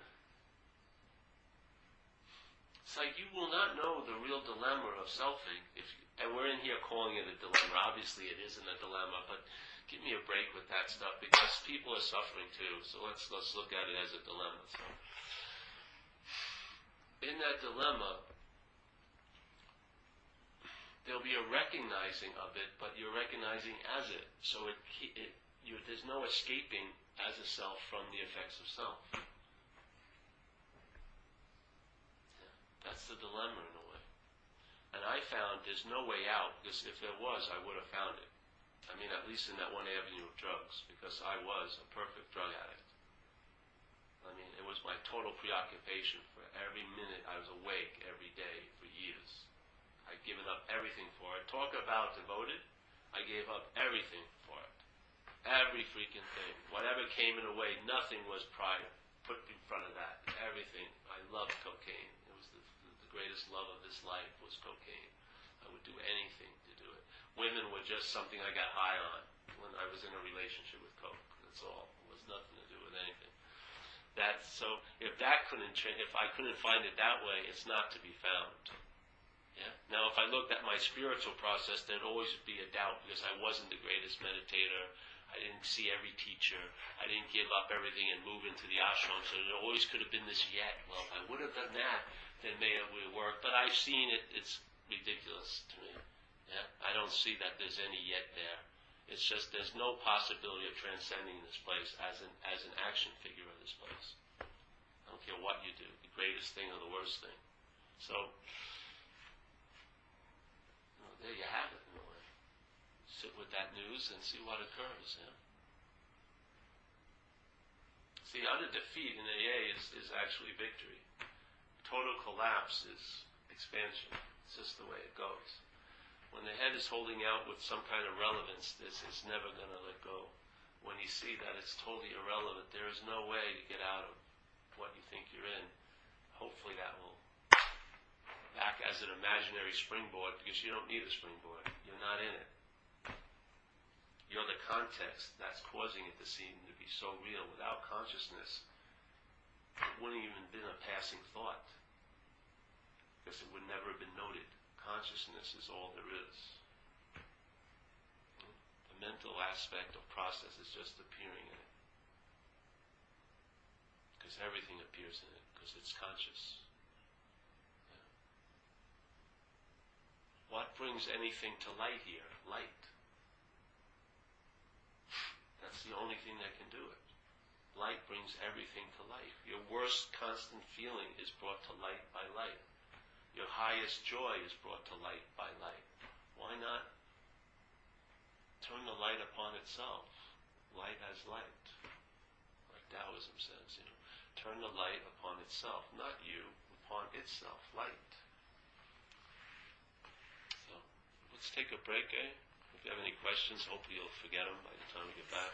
It's like you will not know the real dilemma of selfing. And we're in here calling it a dilemma. Obviously it isn't a dilemma, but give me a break with that stuff because people are suffering too. So let's look at it as a dilemma. So, in that dilemma, there'll be a recognizing of it, but you're recognizing as it. So there's no escaping as a self from the effects of self. Yeah, that's the dilemma in a way. And I found there's no way out, because if there was, I would have found it. I mean, at least in that one avenue of drugs, because I was a perfect drug addict. I mean, it was my total preoccupation for every minute I was awake every day for years. I'd given up everything for it. Talk about devoted. I gave up everything for it. Every freaking thing. Whatever came in the way, nothing was put in front of that. Everything. I loved cocaine. It was the greatest love of this life was cocaine. I would do anything to do it. Women were just something I got high on. when I was in a relationship with Coke. That's all. It was nothing to do with anything. So if that couldn't change, if I couldn't find it that way, it's not to be found. Yeah. Now, if I looked at my spiritual process, there'd always be a doubt because I wasn't the greatest meditator. I didn't see every teacher. I didn't give up everything and move into the ashram. So there always could have been this yet. Well, if I would have done that, then maybe it would work. But I've seen it. It's ridiculous to me. Yeah. I don't see that there's any yet there. It's just there's no possibility of transcending this place as an action figure of this place. I don't care what you do, the greatest thing or the worst thing. So, there you have it in a way. Sit with that news and see what occurs. Yeah? See, utter defeat in AA is actually victory. Total collapse is expansion. It's just the way it goes. When the head is holding out with some kind of relevance, this is never going to let go. When you see that it's totally irrelevant, there is no way to get out of what you think you're in. Hopefully that will act as an imaginary springboard, because you don't need a springboard. You're not in it. You're the context that's causing it to seem to be so real. Without consciousness, it wouldn't even have been a passing thought, because it would never have been noted. Consciousness is all there is. The mental aspect of process is just appearing in it. Because everything appears in it, because it's conscious. Yeah. What brings anything to light here? Light. That's the only thing that can do it. Light brings everything to light. Your worst constant feeling is brought to light by light. Your highest joy is brought to light by light. Why not turn the light upon itself? Light as light. Like Taoism says, turn the light upon itself, not you, upon itself, light. So, let's take a break, eh? If you have any questions, hopefully you'll forget them by the time we get back.